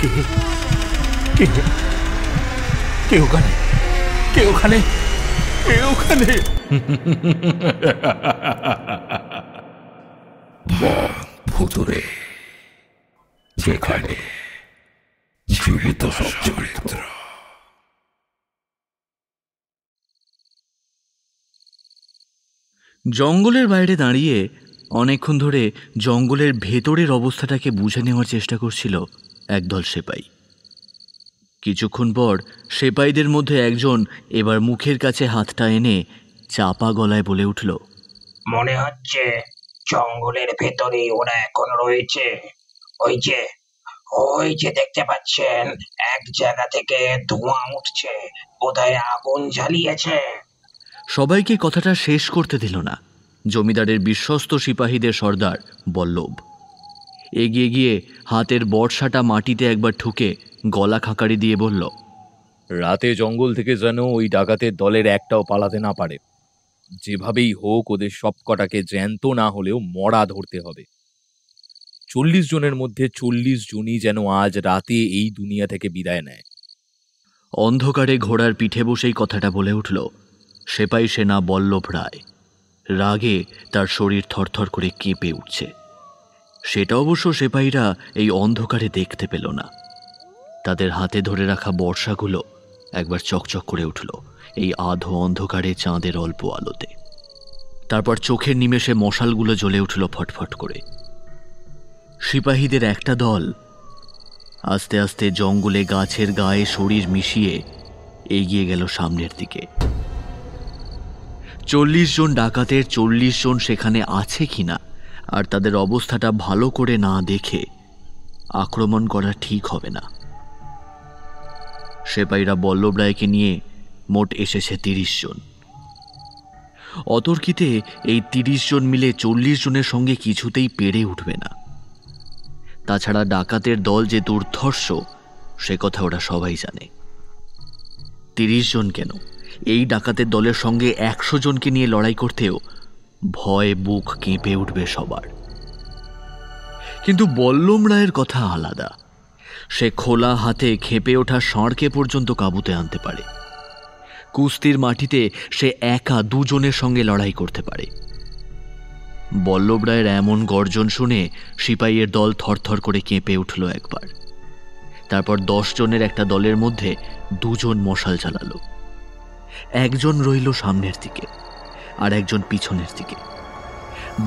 কে কে কে ওখানে? কে ওখানে? কে ওখানে? ভুতুরে, যেখানে জীবিত সব চরিত্র। জঙ্গলের বাইরে দাঁড়িয়ে অনেকক্ষণ ধরে জঙ্গলের ভেতরের অবস্থাটাকে বুঝে নেওয়ার চেষ্টা করছিল একদল সেপাই। কিছুক্ষণ পর সেপাইদের মধ্যে একজন এবার মুখের কাছে হাতটা এনে চাপা গলায় বলে উঠল, মনে হচ্ছে জঙ্গলের ভেতরে ওরা এখন রয়েছে। ওই যে দেখতে পাচ্ছেন, এক জায়গা থেকে ধোঁয়া উঠছে, বোধহয় আগুন জ্বালিয়েছে। সবাইকে কথাটা শেষ করতে দিল না জমিদারের বিশ্বস্ত সিপাহীদের সর্দার বল্লভ। এগিয়ে গিয়ে হাতের বর্ষাটা মাটিতে একবার ঠুকে গলা খাঁকারি দিয়ে বলল, রাতে জঙ্গল থেকে যেন ওই ডাকাতের দলের একটাও পালাতে না পারে। যেভাবেই হোক ওদের সব কটাকে জ্যান্ত না হলেও মরা ধরতে হবে। 40 জনের মধ্যে 40 জনই যেন আজ রাতে এই দুনিয়া থেকে বিদায় নেয়। অন্ধকারে ঘোড়ার পিঠে বসেই কথাটা বলে উঠল সেপাই সেনা বল্লভ রায়। রাগে তার শরীর থরথর করে কেঁপে উঠছে। সেটা অবশ্য সেপাইরা এই অন্ধকারে দেখতে পেল না। তাদের হাতে ধরে রাখা বর্ষাগুলো একবার চকচক করে উঠল এই আধো অন্ধকারে চাঁদের অল্প আলোতে। তারপর চোখের নিমেষে মশালগুলো জ্বলে উঠল ফটফট করে। সিপাহীদের একটা দল আস্তে আস্তে জঙ্গলে গাছের গায়ে শরীর মিশিয়ে এগিয়ে গেল সামনের দিকে। 40 জন ডাকাতের 40 জন সেখানে আছে কিনা আর তাদের অবস্থাটা ভালো করে না দেখে আক্রমণ করা ঠিক হবে না। সেপাইরা বল্লভ রায়কে নিয়ে মোট এসেছে 30 জন। অতর্কিতে এই 30 জন মিলে 40 জনের সঙ্গে কিছুতেই পেরে উঠবে না। তাছাড়া ডাকাতের দল যে দুর্ধর্ষ সে কথা ওরা সবাই জানে। 30 জন কেন, এই ডাকাতের দলের সঙ্গে 100 জনকে নিয়ে লড়াই করতেও ভয়ে বুক কেঁপে উঠবে সবার। কিন্তু বল্লভ রায়ের কথা আলাদা। সে খোলা হাতে খেপে ওঠা ষাঁড়কে পর্যন্ত কাবুতে আনতে পারে। কুস্তির মাটিতে সে একা 2 জনের সঙ্গে লড়াই করতে পারে। বল্লভ রায়ের এমন গর্জন শুনে সিপাহীর দল থরথর করে কেঁপে উঠল একবার। তারপর 10 জনের একটা দলের মধ্যে 2 জন মশাল জ্বালালো। একজন রইল সামনের দিকে আর একজন পিছনের দিকে।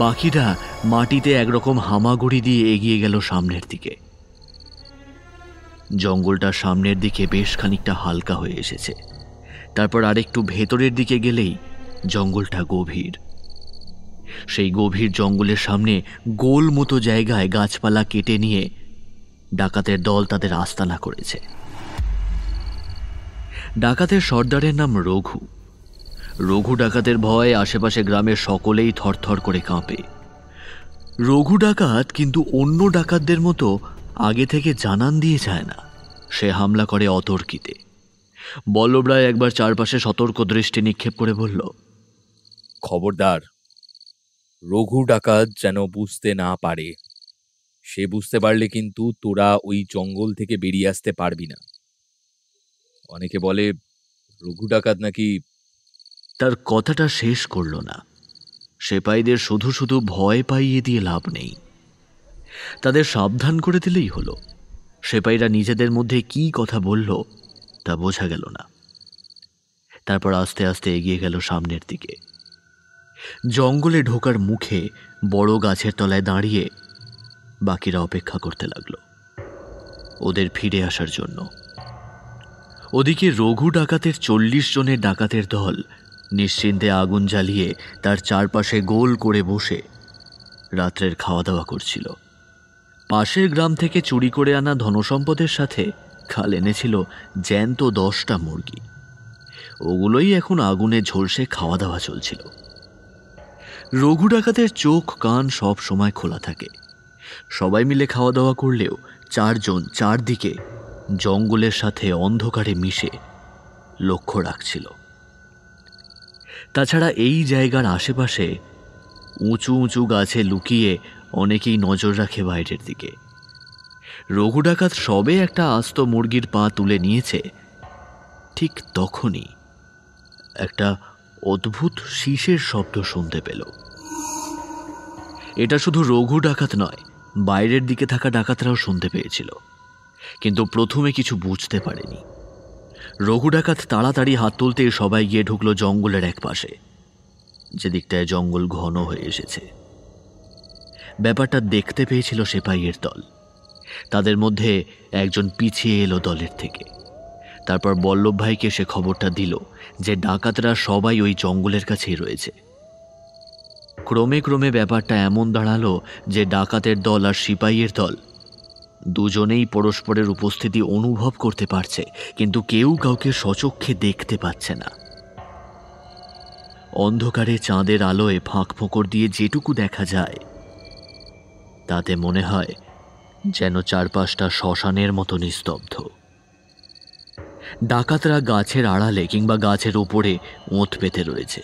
বাকিরা মাটিতে একরকম হামাগুড়ি দিয়ে এগিয়ে গেল সামনের দিকে। জঙ্গলটা সামনের দিকে বেশ খানিকটা হালকা হয়ে এসেছে। তারপর আরেকটু ভেতরের দিকে গেলেই জঙ্গলটা গভীর। সেই গভীর জঙ্গলের সামনে গোল মতো জায়গায় গাছপালা কেটে নিয়ে ডাকাতের দল তাদের আস্তানা করেছে। ডাকাতের সর্দারের নাম রঘু। রঘু ডাকাতের ভয়ে আশেপাশে গ্রামের সকলেই থরথর করে কাঁপে। রঘু ডাকাত কিন্তু অন্য ডাকাতদের মতো আগে থেকে জানান দিয়ে যায় না। সে হামলা করে অতর্কিতে। বল্লভ রায় একবার চারপাশে সতর্ক দৃষ্টি নিক্ষেপ করে বলল, খবরদার, রঘু ডাকাত যেন বুঝতে না পারে। সে বুঝতে পারলে কিন্তু তোরা ওই জঙ্গল থেকে বেরিয়ে আসতে পারবি না। অনেকে বলে রঘু ডাকাত নাকি। তার কথাটা শেষ করল না। সেপাইদের শুধু শুধু ভয় পাইয়ে দিয়ে লাভ নেই। তাদের সাবধান করে দিলেই হলো। সেপাইরা নিজেদের মধ্যে কি কথা বলল তা বোঝা গেল না। তারপর আস্তে আস্তে এগিয়ে গেল সামনের দিকে। জঙ্গলে ঢোকার মুখে বড় গাছের তলায় দাঁড়িয়ে বাকিরা অপেক্ষা করতে লাগলো ওদের ফিরে আসার জন্য। ওদিকে রঘু ডাকাতের 40 জনের ডাকাতের দল নিশ্চিন্তে আগুন জ্বালিয়ে তার চারপাশে গোল করে বসে রাত্রের খাওয়া দাওয়া করছিল। পাশের গ্রাম থেকে চুরি করে আনা ধনসম্পদের সাথে খাল এনেছিল জ্যান্ত 10টা মুরগি। ওগুলোই এখন আগুনে ঝলসে খাওয়া দাওয়া চলছিল। রঘু ডাকাতের চোখ কান সব সময় খোলা থাকে। সবাই মিলে খাওয়া দাওয়া করলেও 4 জন চারদিকে জঙ্গলের সাথে অন্ধকারে মিশে লক্ষ্য রাখছিল। তাছাড়া এই জায়গার আশেপাশে উঁচু উঁচু গাছে লুকিয়ে অনেকেই নজর রাখে বাইরের দিকে। রঘু ডাকাত সবে একটা আস্ত মুরগির পা তুলে নিয়েছে, ঠিক তখনই একটা অদ্ভুত শীষের শব্দ শুনতে পেল। এটা শুধু রঘু ডাকাত নয়, বাইরের দিকে থাকা ডাকাতরাও শুনতে পেয়েছিল, কিন্তু প্রথমে কিছু বুঝতে পারেনি। রঘু ডাকাত তাড়াতাড়ি হাত তুলতে সবাই গিয়ে ঢুকলো জঙ্গলের এক পাশে, যেদিকটায় জঙ্গল ঘন হয়ে এসেছে। ব্যাপারটা দেখতে পেয়েছিল সেপাইয়ের দল। তাদের মধ্যে একজন পিছিয়ে এলো দলের থেকে। তারপর বল্লভ ভাইকে সে খবরটা দিল যে ডাকাতরা সবাই ওই জঙ্গলের কাছেই রয়েছে। ক্রমে ক্রমে ব্যাপারটা এমন দাঁড়ালো যে ডাকাতের দল আর সিপাইয়ের দল দুজনেই পরস্পরের উপস্থিতি অনুভব করতে পারছে, কিন্তু কেউ কাউকে সচক্ষে দেখতে পাচ্ছে না। অন্ধকারে চাঁদের আলোয় ফাঁক ফোঁকর দিয়ে যেটুকু দেখা যায় তাতে মনে হয় যেন চারপাশটা শ্মশানের মতো নিস্তব্ধ। ডাকাতরা গাছের আড়ালে কিংবা গাছের উপরে ওঁত পেতে রয়েছে।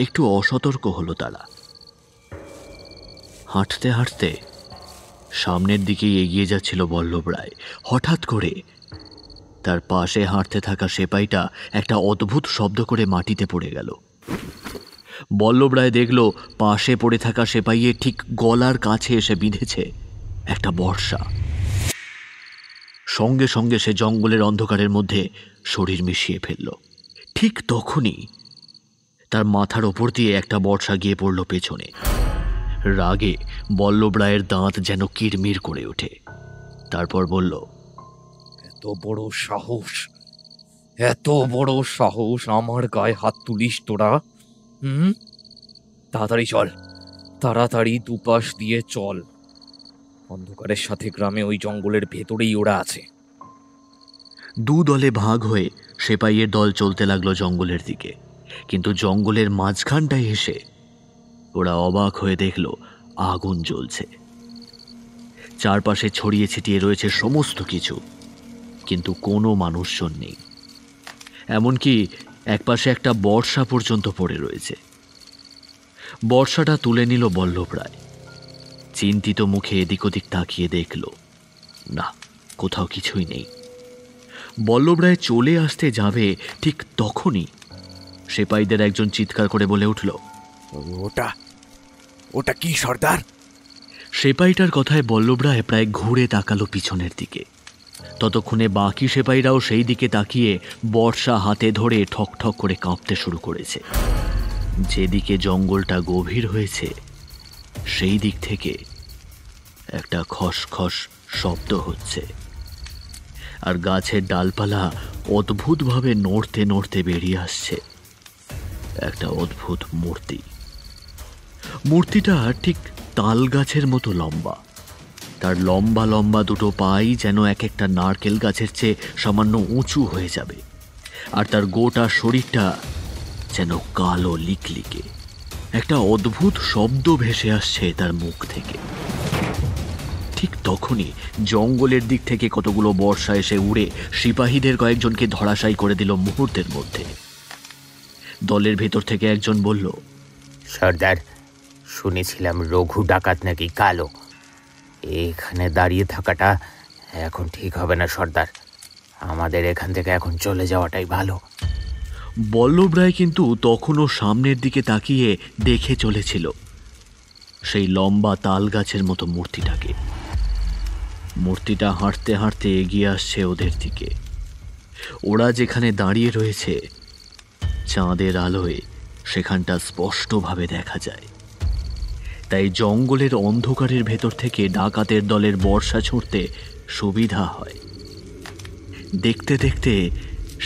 একটু অসতর্ক হলো তারা। হাঁটতে হাঁটতে সামনের দিকেই এগিয়ে যাচ্ছিল বল্লভ রায়। হঠাৎ করে তার পাশে হাঁটতে থাকা সেপাইটা একটা অদ্ভুত শব্দ করে মাটিতে পড়ে গেল। বল্লভ রায় দেখল পাশে পড়ে থাকা সেপাইয়ের ঠিক গলার কাছে এসে বিঁধেছে একটা বর্শা। সঙ্গে সঙ্গে সে জঙ্গলের অন্ধকারের মধ্যে শরীর মিশিয়ে ফেলল। ঠিক তখনই তার মাথার ওপর দিয়ে একটা বর্শা গিয়ে পড়ল পেছনে। রাগে বল্লভ রায়ের দাঁত যেন কিরমির করে ওঠে। তারপর বলল, এত বড় সাহস আমার গায়ে হাত তুলিস তোরা? তাড়াতাড়ি চল, তাড়াতাড়ি দুপাশ দিয়ে চল। অন্ধকারের সাথে গ্রামে ওই জঙ্গলের ভেতরেই ওরা আছে। দু দলে ভাগ হয়ে সেপাইয়ের দল চলতে লাগলো জঙ্গলের দিকে, কিন্তু জঙ্গলের মাঝখানটায় এসে ওরা অবাক হয়ে দেখল আগুন জ্বলছে। চারপাশে ছড়িয়ে ছিটিয়ে রয়েছে সমস্ত কিছু, কিন্তু কোনো মানুষজন নেই। এমনকি একপাশে একটা বর্শা পর্যন্ত পড়ে রয়েছে। বর্শাটা তুলে নিল বল্লভ রায়। চিন্তিত মুখে এদিক ওদিক তাকিয়ে দেখল, না, কোথাও কিছুই নেই। বল্লভ রায় চলে আসতে যাবে, ঠিক তখনই সেপাইদের একজন চিৎকার করে বলে উঠল, ওটা কি সর্দার? সেপাইটার কথায় বল্লভ রায় প্রায় ঘুরে তাকালো পিছনের দিকে। ততক্ষণে বাকি সেপাইরাও সেই দিকে তাকিয়ে বর্শা হাতে ধরে ঠক ঠক করে কাঁপতে শুরু করেছে। যেদিকে জঙ্গলটা গভীর হয়েছে সেই দিক থেকে একটা খসখস শব্দ হচ্ছে, আর গাছের ডালপালা অদ্ভুতভাবে নড়তে নড়তে বেরিয়ে আসছে একটা অদ্ভুত মূর্তি। মূর্তিটা ঠিক তাল গাছের মতো লম্বা। তার লম্বা লম্বা দুটো পাই যেন এক একটা নারকেল গাছের চেয়ে সামান্য উঁচু হয়ে যাবে, আর তার গোটা শরীরটা যেন কালো লিকলিকে। একটা অদ্ভুত শব্দ ভেসে আসছে তার মুখ থেকে। ঠিক তখনই জঙ্গলের দিক থেকে কতগুলো বর্শা এসে উড়ে সিপাহীদের কয়েকজনকে ধরাশায়ী করে দিল মুহূর্তের মধ্যে। দলের ভেতর থেকে একজন বলল, সর্দার, শুনেছিলাম রঘু ডাকাত নাকি কালো। এখানে দাঁড়িয়ে থাকাটা এখন ঠিক হবে না সর্দার। আমাদের এখান থেকে এখন চলে যাওয়াটাই ভালো। বল্লভ রায় কিন্তু তখনও সামনের দিকে তাকিয়ে দেখে চলেছিল সেই লম্বা তাল গাছের মতো মূর্তিটাকে। মূর্তিটা হাঁটতে হাঁটতে এগিয়ে আসছে ওদের দিকে। ওরা যেখানে দাঁড়িয়ে রয়েছে চাঁদের আলোয় সেখানটা স্পষ্টভাবে দেখা যায়। তাই জঙ্গলের অন্ধকারের ভেতর থেকে ডাকাতের দলের বর্শা ছুঁড়তে সুবিধা হয়। দেখতে দেখতে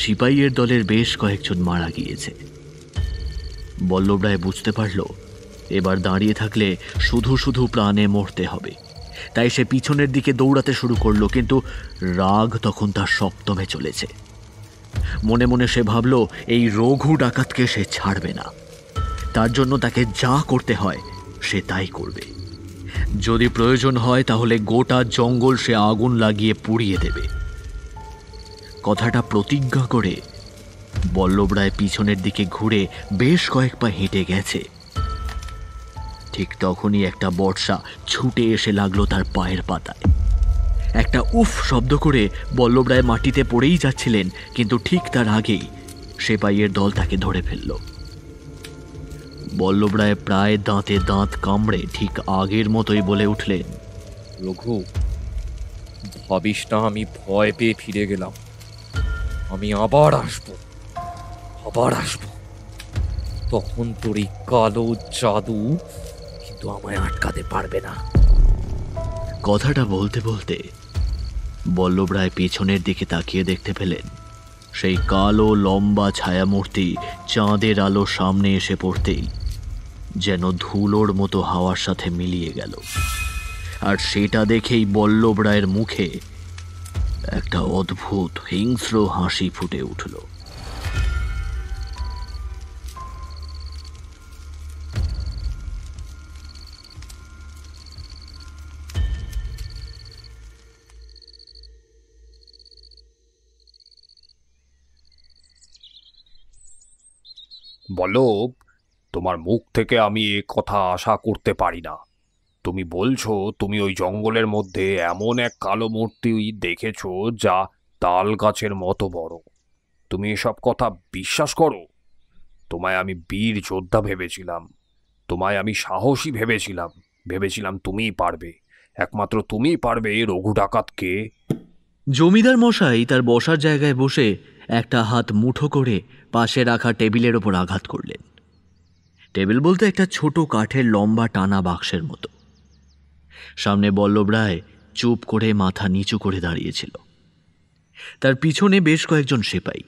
সিপাইয়ের দলের বেশ কয়েকজন মারা গিয়েছে। বল্লভ রায় বুঝতে পারল এবার দাঁড়িয়ে থাকলে শুধু শুধু প্রাণে মরতে হবে। তাই সে পিছনের দিকে দৌড়াতে শুরু করলো, কিন্তু রাগ তখন তার সপ্তমে চলেছে। মনে মনে সে ভাবল এই রঘু ডাকাতকে সে ছাড়বে না। তার জন্য তাকে যা করতে হয় সে তাই করবে। যদি প্রয়োজন হয় তাহলে গোটা জঙ্গল সে আগুন লাগিয়ে পুড়িয়ে দেবে। কথাটা প্রতিজ্ঞা করে বল্লভ রায় পিছনের দিকে ঘুরে বেশ কয়েক পা হেঁটে গেছে। ঠিক তখনই একটা বর্শা ছুটে এসে লাগলো তার পায়ের পাতায়। একটা উফ শব্দ করে বল্লভ রায় মাটিতে পড়েই যাচ্ছিলেন, কিন্তু ঠিক তার আগেই সেপাইয়ের দল তাকে ধরে ফেলল। বল্লভ রায় প্রায় দাঁতে দাঁত কামড়ে ঠিক আগের মতোই বলে উঠলেন, রঘু, ভাবিস না আমি ভয় পেয়ে ফিরে গেলাম। আমি আবার আসবো। তখন তোর এই কালো জাদু কিন্তু আমায় আটকাতে পারবে না। কথাটা বলতে বলতে বল্লভ রায় পেছনের দিকে তাকিয়ে দেখতে পেলেন সেই কালো লম্বা ছায়ামূর্তি চাঁদের আলো সামনে এসে পড়তেই যেন ধুলোর মতো হাওয়ার সাথে মিলিয়ে গেল। আর সেটা দেখেই বল্লভ রায়ের মুখে একটা অদ্ভুত হিংস্র হাসি ফুটে উঠল। বল্লভ, তোমার মুখ থেকে আমি এ কথা আশা করতে পারি না। তুমি বলছো তুমি ওই জঙ্গলের মধ্যে এমন এক কালো মূর্তি দেখেছো যা তাল গাছের মতো বড়। তুমি এসব কথা বিশ্বাস করো? তোমায় আমি বীর যোদ্ধা ভেবেছিলাম, তোমায় আমি সাহসী ভেবেছিলাম তুমিই পারবে, একমাত্র তুমিই পারবে রঘু ডাকাতকে। জমিদার মশাই তার বসার জায়গায় বসে একটা হাত মুঠো করে পাশে রাখা টেবিলের ওপর আঘাত করলেন। টেবিল বলতে একটা ছোট কাঠের লম্বা টানা বাক্সের মতো। সামনে বল্লভ রায় চুপ করে মাথা নিচু করে দাঁড়িয়েছিল। তার পিছনে বেশ কয়েকজন সেপাই।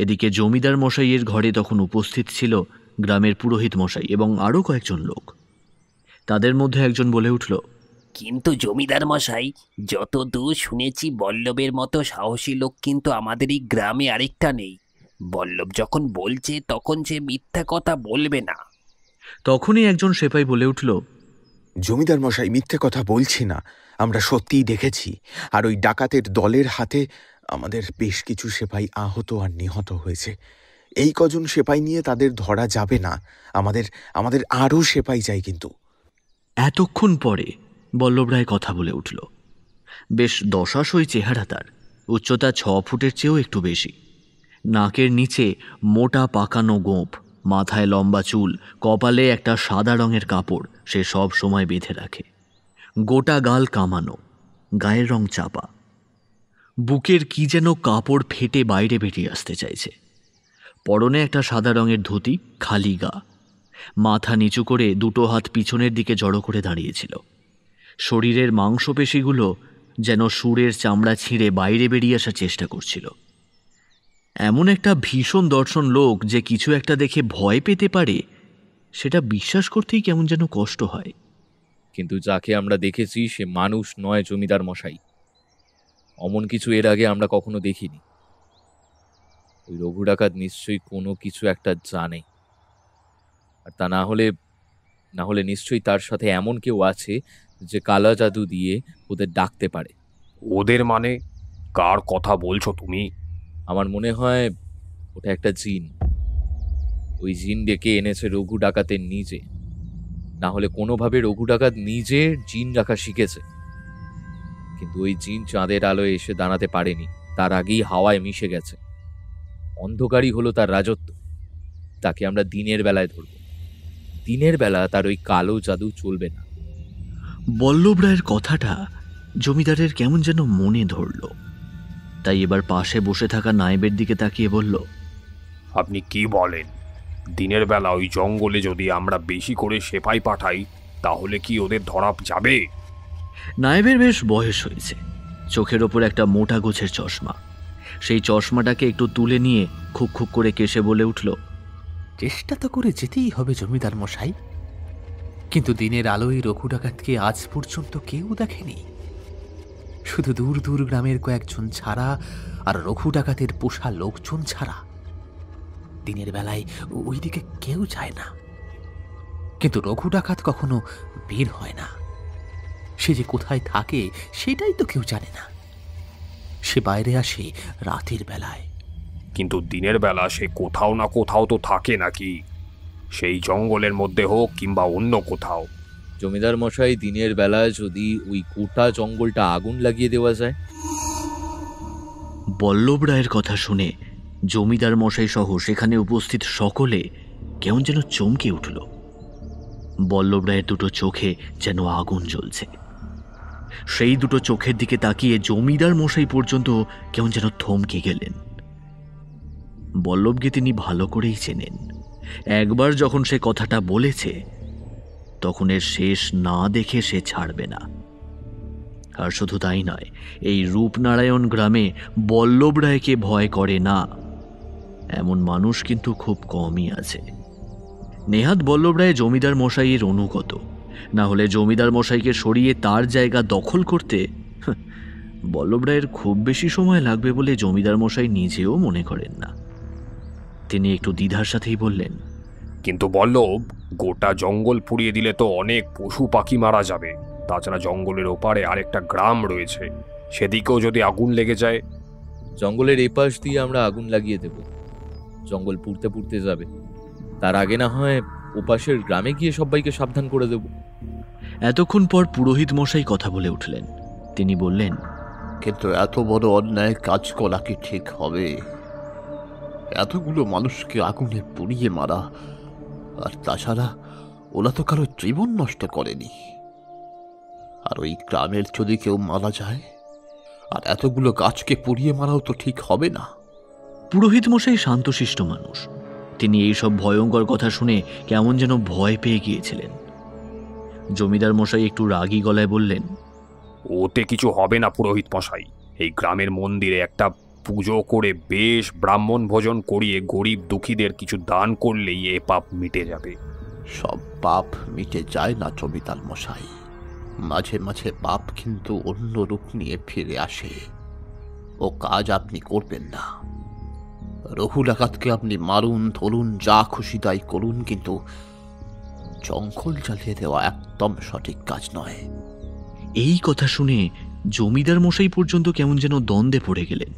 এদিকে জমিদার মশাইয়ের ঘরে তখন উপস্থিত ছিল গ্রামের পুরোহিত মশাই এবং আরও কয়েকজন লোক। তাদের মধ্যে একজন বলে উঠল, কিন্তু জমিদার মশাই, যতদূর শুনেছি বল্লভের মতো সাহসী লোক কিন্তু আমাদের এই গ্রামে আরেকটা নেই। বল্লভ যখন বলছে তখন সে মিথ্যা কথা বলবে না। তখনই একজন সেপাই বলে উঠল, জমিদার মশাই, মিথ্যে কথা বলছি না, আমরা সত্যিই দেখেছি। আর ওই ডাকাতের দলের হাতে আমাদের বেশ কিছু সেপাই আহত আর নিহত হয়েছে। এই কজন সেপাই নিয়ে তাদের ধরা যাবে না, আমাদের আরও সেপাই চাই। কিন্তু এতক্ষণ পরে বল্লভ রায় কথা বলে উঠল। বেশ দশাশই চেহারা তার, উচ্চতা 6 ফুটের চেয়েও একটু বেশি। নাকের নিচে মোটা পাকানো গোঁফ, মাথায় লম্বা চুল, কপালে একটা সাদা রঙের কাপড় সে সব সময় বেঁধে রাখে। গোটা গাল কামানো, গায়ের রং চাপা, বুকের কি যেন কাপড় ফেটে বাইরে বেরিয়ে আসতে চাইছে। পরনে একটা সাদা রঙের ধুতি, খালি গা, মাথা নিচু করে দুটো হাত পিছনের দিকে জড়ো করে দাঁড়িয়েছিল। শরীরের মাংসপেশিগুলো যেন সুরের চামড়া ছিঁড়ে বাইরে বেরিয়ে আসার চেষ্টা করছিল। এমন একটা ভীষণ দর্শন লোক যে কিছু একটা দেখে ভয় পেতে পারে, সেটা বিশ্বাস করতেই কেমন যেন কষ্ট হয়। কিন্তু যাকে আমরা দেখেছি সে মানুষ নয় জমিদার মশাই। অমন কিছু এর আগে আমরা কখনো দেখিনি। ওই রঘু ডাকাত নিশ্চয়ই কোনো কিছু একটা জানে, আর তা না হলে নিশ্চয়ই তার সাথে এমন কেউ আছে যে কালা জাদু দিয়ে ওদের ডাকতে পারে। ওদের মানে? কার কথা বলছো তুমি? আমার মনে হয় ওটা একটা জিন। ওই জিন ডেকে এনেছে রঘু ডাকাতের নিজে, না হলে কোনোভাবে রঘু ডাকাত নিজে জিন রাখা শিখেছে। কিন্তু ওই জিন চাঁদের আলোয় এসে দাঁড়াতে পারেনি, তার আগেই হাওয়ায় মিশে গেছে। অন্ধকারই হলো তার রাজত্ব। তাকে আমরা দিনের বেলায় ধরব। দিনের বেলা তার ওই কালো জাদু চলবে না। বল্লভ রায়ের কথাটা জমিদারের কেমন যেন মনে ধরল। তাই এবার পাশে বসে থাকা নায়েবের দিকে তাকিয়ে বলল, আপনি কি বলেন? দিনের বেলা ওই জঙ্গলে যদি আমরা বেশি করে সেপাই পাঠাই তাহলে কি ওদের ধরা যাবে? নায়েবের বেশ বয়স হয়েছে, চোখের ওপর একটা মোটা গোছের চশমা। সেই চশমাটাকে একটু তুলে নিয়ে খুব খুব করে কেশে বলে উঠল, চেষ্টা তো করে যেতেই হবে জমিদার মশাই, কিন্তু দিনের আলোয় রঘু ডাকাতকে আজ পর্যন্ত কেউ দেখেনি। শুধু দূর দূর গ্রামের কয়েকজন ছাড়া আর রঘু ডাকাতের পোষা লোকজন ছাড়া দিনের বেলায় ওইদিকে কেউ যায় না। কিন্তু রঘু ডাকাত কখনো বের হয় না। সে যে কোথায় থাকে সেটাই তো কেউ জানে না। সে বাইরে আসে রাতের বেলায়। কিন্তু দিনের বেলা সে কোথাও না কোথাও তো থাকে নাকি? সেই জঙ্গলের মধ্যে হোক কিংবা অন্য কোথাও। জমিদার মশাই, দিনের বেলায় যদি ওই গোটা জঙ্গলটা আগুন লাগিয়ে দেওয়া যায়? বল্লভ রায়ের কথা শুনে জমিদার মশাই সহ সেখানে উপস্থিত সকলে কেমন যেন চমকে উঠল। বল্লভ রায়ের দুটো চোখে যেন আগুন জ্বলছে। সেই দুটো চোখের দিকে তাকিয়ে জমিদার মশাই পর্যন্ত কেমন যেন থমকে গেলেন। বল্লভকে তিনি ভালো করেই চেনেন। একবার যখন সে কথাটা বলেছে, তখন এর শেষ না দেখে সে ছাড়বে না। আর শুধু তাই নয়, এই রূপনারায়ণ গ্রামে বল্লভ রায়কে ভয় করে না এমন মানুষ কিন্তু খুব কমই আছে। নেহাত বল্লভ রায় জমিদার মশাইয়ের অনুগত, না হলে জমিদার মশাইকে সরিয়ে তার জায়গা দখল করতে বল্লভ রায়ের খুব বেশি সময় লাগবে বলে জমিদার মশাই নিজেও মনে করেন না। তিনি একটু দ্বিধার সাথেই বললেন, কিন্তু বল্লভ, গোটা জঙ্গল পুড়িয়ে দিলে তো অনেক পশু পাখি মারা যাবে। তাছাড়া জঙ্গলের ওপারে আরেকটা গ্রাম রয়েছে, সেদিকেও যদি আগুন লেগে যায়? জঙ্গলের এপাশ দিয়ে আমরা আগুন লাগিয়ে দেব, জঙ্গল পুড়তে পুড়তে যাবে। তার আগে না হয় ওপাশের গ্রামে গিয়ে সবাইকে সাবধান করে দেব। এতক্ষণ পর পুরোহিত মশাই কথা বলে উঠলেন। তিনি বললেন, কিন্তু এত বড় অন্যায় কাজ করা কি ঠিক হবে? এতগুলো মানুষকে আগুনে পুড়িয়ে মারা, আর তাছাড়া ওরা তো কারো জীবন নষ্ট করেনি। আর ওই গ্রামের যদি কেউ মারা যায়, আর এতগুলো গাছকে পুড়িয়ে মারাও তো ঠিক হবে না। পুরোহিত মশাই শান্তশিষ্ট মানুষ। তিনি এইসব ভয়ঙ্কর কথা শুনে কেমন যেন ভয় পেয়ে গিয়েছিলেন। জমিদার মশাই একটু রাগী গলায় বললেন, ওতে কিছু হবে না পুরোহিত মশাই। এই গ্রামের মন্দিরে একটা পুজো করে বেশ ব্রাহ্মণ ভোজন করিয়ে গরিব দুঃখীদের কিছু দান করলেই এ পাপ মিটে যাবে। সব পাপ মিটে যায় না জমিদার মশাই, মাঝে মাঝে পাপ কিন্তু অন্য রূপ নিয়ে ফিরে আসে। ও কাজ আপনি করবেন না। রঘু ডাকাতকে আপনি মারুন, ধরুন, যা খুশি তাই করুন, কিন্তু জঙ্গল জ্বালিয়ে দেওয়া একদম সঠিক কাজ নয়। এই কথা শুনে জমিদার মশাই পর্যন্ত কেমন যেন দ্বন্দ্বে পড়ে গেলেন।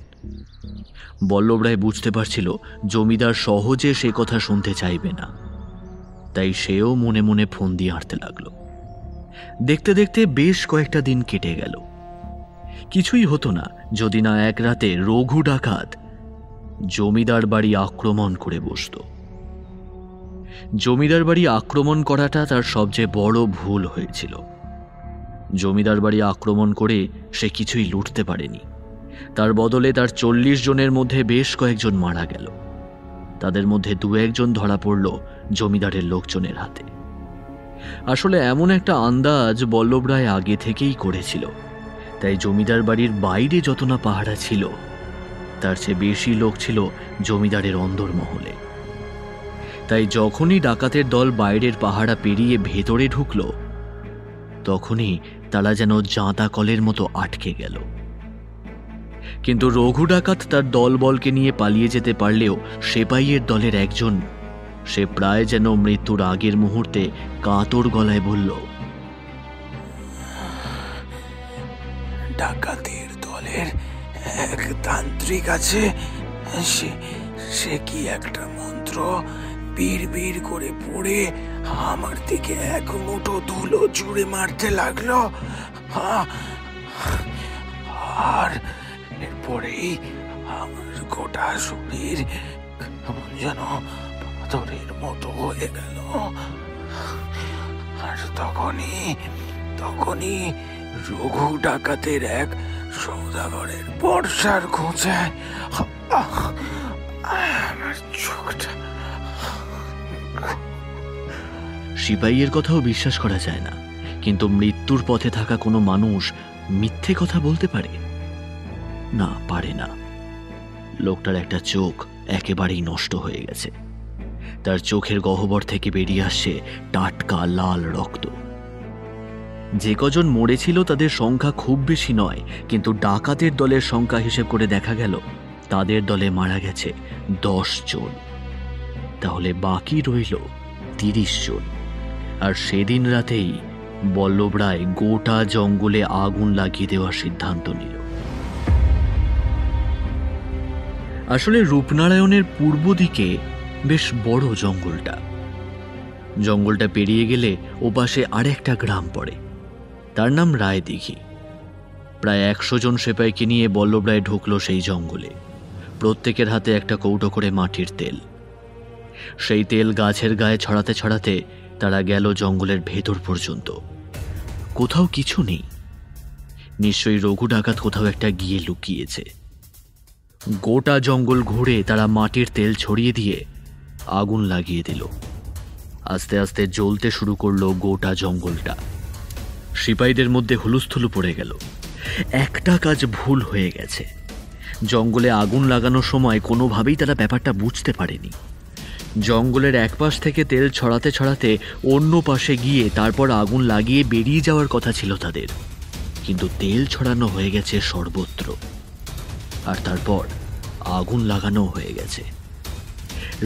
বল্লভ রায় বুঝতে পারছিল জমিদার সহজে সে কথা শুনতে চাইবে না, তাই সেও মনে মনে ফোন দিয়ে হাঁটতে লাগলো। দেখতে দেখতে বেশ কয়েকটা দিন কেটে গেল। কিছুই হতো না যদি না এক রাতে রঘু ডাকাত জমিদার বাড়ি আক্রমণ করে বসত। জমিদার বাড়ি আক্রমণ করাটা তার সবচেয়ে বড় ভুল হয়েছিল। জমিদার বাড়ি আক্রমণ করে সে কিছুই লুটতে পারেনি। তার বদলে তার 40 জনের মধ্যে বেশ কয়েকজন মারা গেল। তাদের মধ্যে 2-1 জন ধরা পড়ল জমিদারের লোকজনের হাতে। আসলে এমন একটা আন্দাজ বল্লভ রায় আগে থেকেই করেছিল, তাই জমিদার বাড়ির বাইরে যত না পাহারা ছিল, তার চেয়ে বেশি লোক ছিল জমিদারের অন্দরমহলে। তাই যখনই ডাকাতের দল বাইরের পাহারা পেরিয়ে ভেতরে ঢুকল, তখনই তারা যেন জাঁতা কলের মতো আটকে গেল। কিন্তু রঘু ডাকাত তার দলবলকে নিয়ে পালিয়ে যেতে পারলেও সেপাইয়ের দলের একজন, সে প্রায় যেন মৃত্যুর আগের মুহূর্তে কাতর গলায় বলল, ডাকাতের দলের এক তান্ত্রিক আছে, সে কি একটা মন্ত্র বীর করে পড়ে আমার দিকে এক মুঠো ধুলো জুড়ে মারতে লাগলো। আর এরপরেই আমার গোটা শরীর যেন পাথরের মতো হয়ে গেল। আর তখনই রঘু ডাকাতের এক সৌদাগরের বর্ষার খোঁজে আমার চোখটা। সিপাহীর কথাও বিশ্বাস করা যায় না, কিন্তু মৃত্যুর পথে থাকা কোনো মানুষ মিথ্যে কথা বলতে পারে না? পারে না। লোকটার একটা চোখ একেবারেই নষ্ট হয়ে গেছে। তার চোখের গহ্বর থেকে বেরিয়ে আসছে টাটকা লাল রক্ত। যে কজন মরেছিল তাদের সংখ্যা খুব বেশি নয়, কিন্তু ডাকাতের দলের সংখ্যা হিসেব করে দেখা গেল তাদের দলে মারা গেছে 10 জন। তাহলে বাকি রইল 30 জন। আর সেদিন রাতেই বল্লভ রায় গোটা জঙ্গলে আগুন লাগিয়ে দেওয়ার সিদ্ধান্ত নিল। আসলে রূপনারায়ণের পূর্ব দিকে বেশ বড় জঙ্গলটা। জঙ্গলটা পেরিয়ে গেলে ওপাশে আরেকটা গ্রাম পড়ে, তার নাম রায়দিঘি। প্রায় 100 জন সেপাইকে নিয়ে বল্লভ রায় ঢুকলো সেই জঙ্গলে। প্রত্যেকের হাতে একটা কৌটো করে মাটির তেল। সেই তেল গাছের গায়ে ছড়াতে ছড়াতে তারা গেল জঙ্গলের ভেতর পর্যন্ত। কোথাও কিছু নেই, নিশ্চয়ই রঘু ডাকাত কোথাও একটা গিয়ে লুকিয়েছে। গোটা জঙ্গল ঘুরে তারা মাটির তেল ছড়িয়ে দিয়ে আগুন লাগিয়ে দিল। আস্তে আস্তে জ্বলতে শুরু করলো গোটা জঙ্গলটা। সিপাহীদের মধ্যে হুলুস্থুলু পড়ে গেল। একটা কাজ ভুল হয়ে গেছে। জঙ্গলে আগুন লাগানোর সময় কোনোভাবেই তারা ব্যাপারটা বুঝতে পারেনি। জঙ্গলের এক পাশ থেকে তেল ছড়াতে ছড়াতে অন্য পাশে গিয়ে তারপর আগুন লাগিয়ে বেরিয়ে যাওয়ার কথা ছিল তাদের, কিন্তু তেল ছড়ানো হয়ে গেছে সর্বত্র, আর তারপর আগুন লাগানো হয়ে গেছে।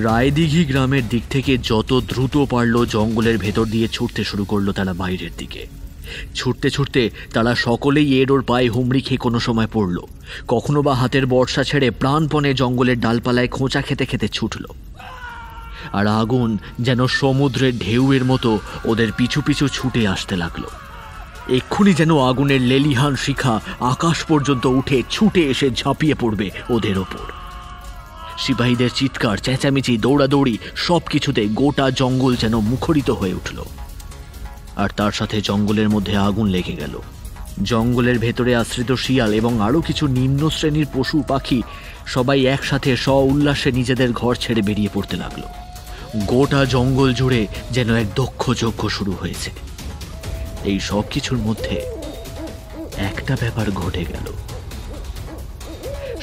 রায়দিঘি গ্রামের দিক থেকে যত দ্রুত পারল জঙ্গলের ভেতর দিয়ে ছুটতে শুরু করলো তারা বাইরের দিকে। ছুটতে ছুটতে তারা সকলেই এর ওর পায়ে হুমড়ি খেয়ে কোনো সময় পড়ল, কখনো বা হাতের বর্ষা ছেড়ে প্রাণপণে জঙ্গলের ডালপালায় খোঁচা খেতে খেতে ছুটল। আর আগুন যেন সমুদ্রের ঢেউয়ের মতো ওদের পিছু পিছু ছুটে আসতে লাগলো। এক্ষুনি যেন আগুনের লেলিহান শিখা আকাশ পর্যন্ত উঠে ছুটে এসে ঝাঁপিয়ে পড়বে ওদের ওপর। সিপাহীদের চিৎকার, চেঁচামেচি, দৌড়াদৌড়ি সবকিছুতে গোটা জঙ্গল যেন মুখরিত হয়ে উঠল। আর তার সাথে জঙ্গলের মধ্যে আগুন লেগে গেল। জঙ্গলের ভেতরে আশ্রিত শিয়াল এবং আরও কিছু নিম্ন শ্রেণীর পশু পাখি সবাই একসাথে উল্লাসে নিজেদের ঘর ছেড়ে বেরিয়ে পড়তে লাগলো। গোটা জঙ্গল জুড়ে যেন এক দক্ষ যজ্ঞ শুরু হয়েছে। এই সব কিছুর মধ্যে একটা ব্যাপার ঘটে গেল।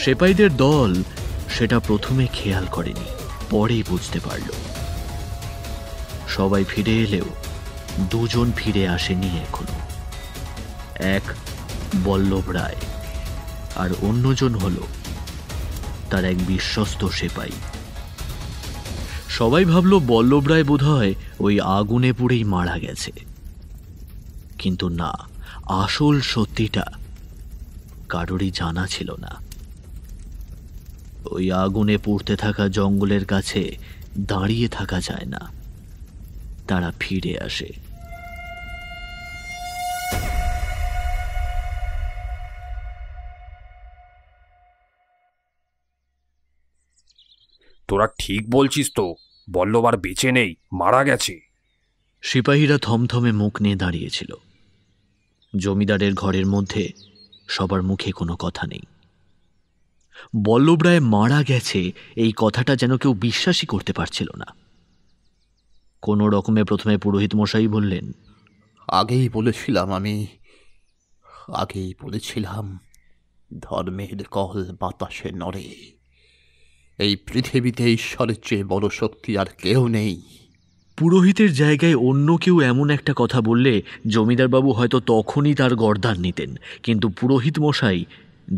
সেপাইদের দল সেটা প্রথমে খেয়াল করেনি, পরেই বুঝতে পারল। সবাই ফিরে এলেও 2 জন ফিরে আসেনি এখনো। এক বল্লভ রায়, আর অন্যজন হল তার এক বিশ্বস্ত সেপাই। সবাই ভাবল বল্লভ রায় বোধহয় ওই আগুনে পুড়েই মারা গেছে, কিন্তু না, আসল সত্যিটা কারোরই জানা ছিল না। ওই আগুনে পুড়তে থাকা জঙ্গলের কাছে দাঁড়িয়ে থাকা যায় না, তারা ফিরে আসে। তোরা ঠিক বলছিস তো, বল্লভ আর বেঁচে নেই, মারা গেছে। সিপাহীরা থমথমে মুখ নিয়ে দাঁড়িয়েছিল। জমিদারের ঘরের মধ্যে সবার মুখে কোনো কথা নেই। বল্লভ রায় মারা গেছে এই কথাটা যেন কেউ বিশ্বাসই করতে পারছিল না। কোনো রকমে প্রথমে পুরোহিত মশাই বললেন, আগেই বলেছিলাম ধর্মের কল বাতাসে নড়ে। এই পৃথিবীতে ঈশ্বরের চেয়ে বড় শক্তি আর কেউ নেই। পুরোহিতের জায়গায় অন্য কেউ এমন একটা কথা বললে জমিদারবাবু হয়তো তখনই তার গর্দান নিতেন, কিন্তু পুরোহিত মশাই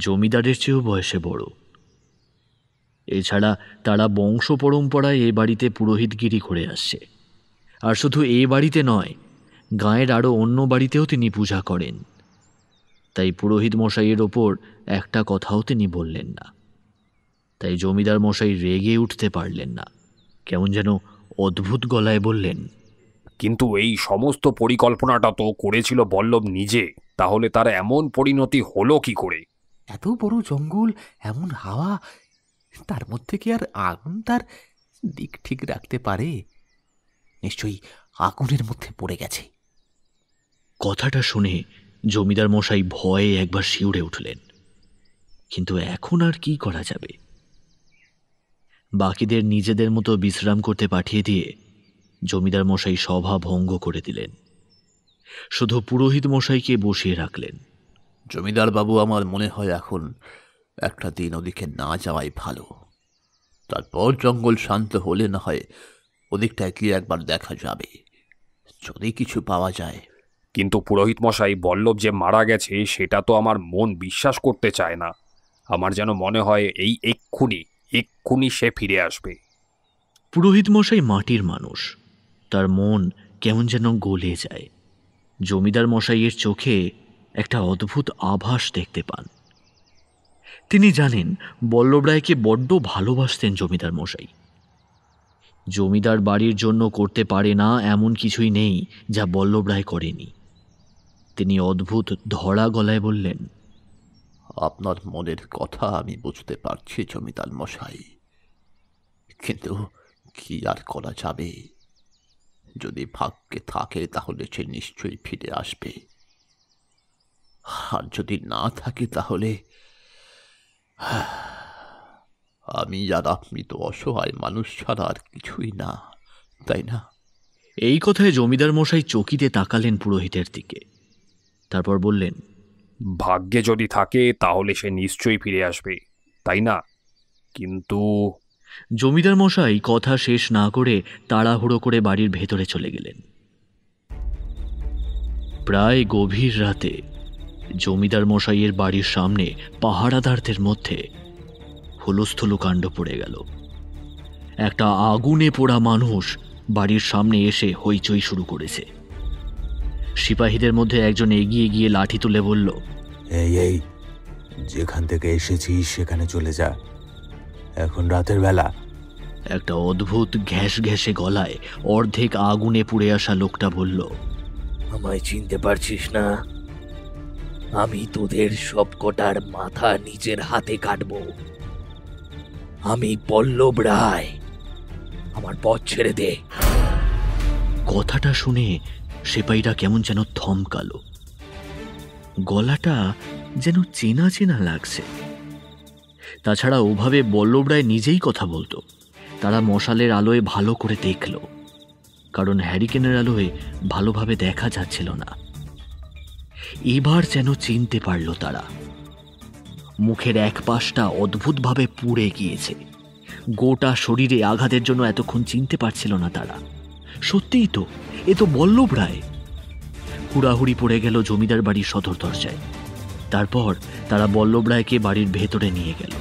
জমিদারের চেয়েও বয়সে বড়। এছাড়া তারা বংশ পরম্পরায় এ বাড়িতে পুরোহিতগিরি করে আসছে। আর শুধু এ বাড়িতে নয়, গাঁয়ের আরও অন্য বাড়িতেও তিনি পূজা করেন। তাই পুরোহিত মশাইয়ের ওপর একটা কথাও তিনি বললেন না। তাই জমিদার মশাই রেগে উঠতে পারলেন না, কেমন যেন অদ্ভুত গলায় বললেন, কিন্তু এই সমস্ত পরিকল্পনাটা তো করেছিল বল্লভ নিজে, তাহলে তার এমন পরিণতি হলো কি করে? এত বড় জঙ্গল, এমন হাওয়া, তার মধ্যে কি আর আগুন তার দিক ঠিক রাখতে পারে? নিশ্চয়ই আগুনের মধ্যে পড়ে গেছে। কথাটা শুনে জমিদার মশাই ভয়ে একবার শিউরে উঠলেন, কিন্তু এখন আর কি করা যাবে? বাকিদের নিজেদের মতো বিশ্রাম করতে পাঠিয়ে দিয়ে জমিদার মশাই সভা ভঙ্গ করে দিলেন। শুধু পুরোহিত মশাইকে বসিয়ে রাখলেন। জমিদার বাবু, আমার মনে হয় এখন একটা দিন ওদিকে না যাওয়াই ভালো। তারপর জঙ্গল শান্ত হলে না হয় ওদিকটায় গিয়ে একবার দেখা যাবে, যদি কিছু পাওয়া যায়। কিন্তু পুরোহিত মশাই, বল্লভ যে মারা গেছে সেটা তো আমার মন বিশ্বাস করতে চায় না। আমার যেন মনে হয় এই এক্ষুনি সে ফিরে আসবে। পুরোহিত মশাই মাটির মানুষ, তার মন কেমন যেন গলে যায়। জমিদার মশাইয়ের চোখে একটা অদ্ভুত আভাস দেখতে পান। তিনি জানেন বল্লভ রায়কে বড্ড ভালোবাসতেন জমিদার মশাই। জমিদার বাড়ির জন্য করতে পারে না এমন কিছুই নেই যা বল্লভ রায় করেনি। তিনি অদ্ভুত ধরা গলায় বললেন, আপনার মনের কথা আমি বুঝতে পারছি জমিদার মশাই, কিন্তু কি আর করা যাবে? যদি ভাগ্যে থাকে তাহলে সে নিশ্চয়ই ফিরে আসবে, আর যদি না থাকে তাহলে আমি আর আপনি তো অসহায় মানুষ ছাড়া আর কিছুই না, তাই না? এই কথায় জমিদার মশাই চকিতে তাকালেন পুরোহিতের দিকে। তারপর বললেন, ভাগ্যে যদি থাকে তাহলে সে নিশ্চয়ই ফিরে আসবে, তাই না? কিন্তু জমিদার মশাই কথা শেষ না করে তাড়াহুড়ো করে বাড়ির ভেতরে চলে গেলেন। প্রায় গভীর রাতে জমিদার মশাইয়ের বাড়ির সামনে পাহারাদারদের মধ্যে হুলস্থুলু কাণ্ড পড়ে গেল। একটা আগুনে পোড়া মানুষ বাড়ির সামনে এসে হইচই শুরু করেছে। সিপাহীদের মধ্যে একজন এগিয়ে গিয়ে লাঠি তুলে বলল, এই যেখান থেকে এসেছিস সেখানে চলে যা, এখন রাতের বেলা। একটা অদ্ভুত ঘ্যাস ঘ্যাসে গলায় অর্ধেক আগুনে পুড়ে আসা লোকটা বলল, আমায় চিনতে পারছিস না? আমি তোদের সব কটার মাথা নিজের হাতে কাটবো। আমি পল্লব রায়, আমার পথ ছেড়ে দে। কথাটা শুনে সিপাহীরা কেমন যেন থমকালো। গলাটা যেন চেনা চেনা লাগছে। তাছাড়া ওভাবে বল্লভ রায় নিজেই কথা বলতো। তারা মশালের আলোয় ভালো করে দেখল, কারণ হ্যারিকেনের আলোয় ভালোভাবে দেখা যাচ্ছিল না। এবার যেন চিনতে পারল তারা। মুখের এক পাশটা অদ্ভুতভাবে পুড়ে গিয়েছে। গোটা শরীরে আঘাতের জন্য এতক্ষণ চিনতে পারছিল না তারা। সত্যিই তো, এ তো বল্লভ রায়। হুড়াহুড়ি পড়ে গেল জমিদার বাড়ির সদর দরজায়। তারপর তারা বল্লভ রায়কে বাড়ির ভেতরে নিয়ে গেল।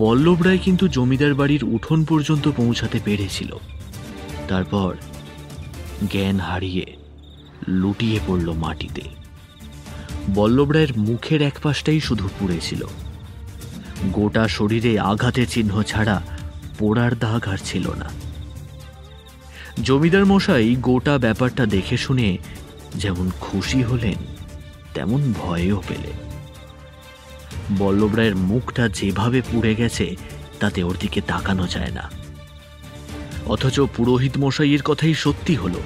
বল্লভ রায় কিন্তু জমিদার বাড়ির উঠোন পর্যন্ত পৌঁছাতে পেরেছিল। তারপর জ্ঞান হারিয়ে লুটিয়ে পড়ল মাটিতে। বল্লভ রায়ের মুখের এক পাশটাই শুধু পুড়েছিল। গোটা শরীরে আঘাতের চিহ্ন ছাড়া পোড়ার দাগ আর ছিল না। জমিদার মশাই গোটা ব্যাপারটা দেখে শুনে যেমন খুশি হলেন তেমন ভয়ও পেলেন। বল্লভ রায়ের মুখটা যেভাবে পুড়ে গেছে তাতে ওর দিকে তাকানো যায় না। অথচ পুরোহিত মশাইয়ের কথাই সত্যি হলো।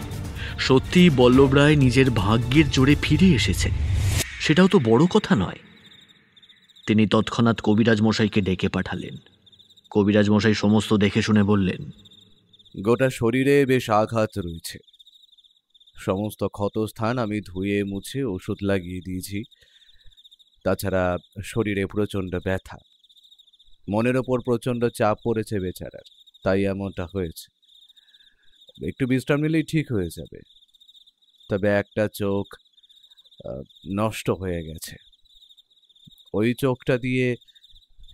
সত্যিই বল্লভ রায় নিজের ভাগ্যের জোরে ফিরে এসেছে। সেটাও তো বড় কথা নয়। তিনি তৎক্ষণাৎ কবিরাজ মশাইকে ডেকে পাঠালেন। কবিরাজ মশাই সমস্ত দেখে শুনে বললেন, গোটা শরীরে বেশ আঘাত রয়েছে। সমস্ত ক্ষতস্থান আমি ধুয়ে মুছে ওষুধ লাগিয়ে দিয়েছি। তাছাড়া শরীরে প্রচণ্ড ব্যথা, মনের ওপর প্রচণ্ড চাপ পড়েছে বেচারার, তাই এমনটা হয়েছে। একটু বিশ্রাম নিলেই ঠিক হয়ে যাবে। তবে একটা চোখ নষ্ট হয়ে গেছে। ওই চোখটা দিয়ে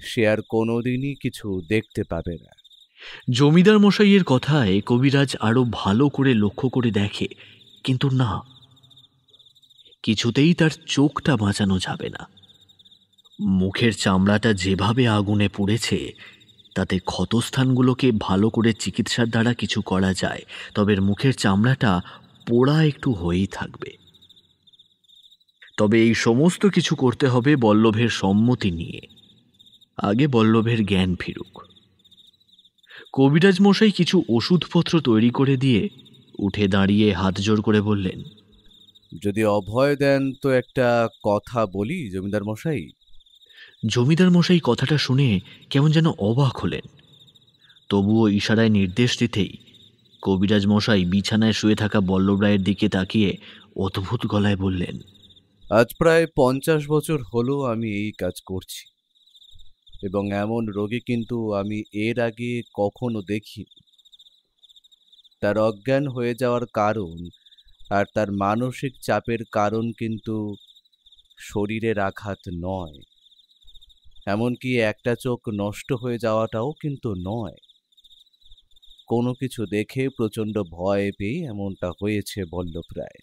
সে আর কোনোদিনই কিছু দেখতে পাবে না। জমিদার মশাইয়ের কথায় কবিরাজ আরো ভালো করে লক্ষ্য করে দেখে, কিন্তু না, কিছুতেই তার চোখটা বাঁচানো যাবে না। মুখের চামড়াটা যেভাবে আগুনে পুড়েছে তাতে ক্ষতস্থানগুলোকে ভালো করে চিকিৎসার দ্বারা কিছু করা যায়, তবে মুখের চামড়াটা পোড়া একটু হয়েই থাকবে। তবে এই সমস্ত কিছু করতে হবে বল্লভের সম্মতি নিয়ে। আগে বল্লভের জ্ঞান ফিরুক। কবিরাজ মশাই কিছু ওষুধপত্র তৈরি করে দিয়ে উঠে দাঁড়িয়ে হাত জোর করে বললেন, যদি অভয় দেন তো একটা কথা বলি জমিদার মশাই। জমিদার মশাই কথাটা শুনে কেমন যেন অবাক হলেন। তবুও ইশারায় নির্দেশ দিতেই কবিরাজ মশাই বিছানায় শুয়ে থাকা বল্লভ রায়ের দিকে তাকিয়ে অদ্ভুত গলায় বললেন, আজ প্রায় 50 বছর হলো আমি এই কাজ করছি, এবং এমন রোগী কিন্তু আমি এর আগে কখনো দেখিনি। তার অজ্ঞান হয়ে যাওয়ার কারণ আর তার মানসিক চাপের কারণ কিন্তু শরীরের আঘাত নয়, এমনকি একটা চোখ নষ্ট হয়ে যাওয়াটাও কিন্তু নয়। কোনো কিছু দেখে প্রচণ্ড ভয় পেয়ে এমনটা হয়েছে বল্লভ রায়।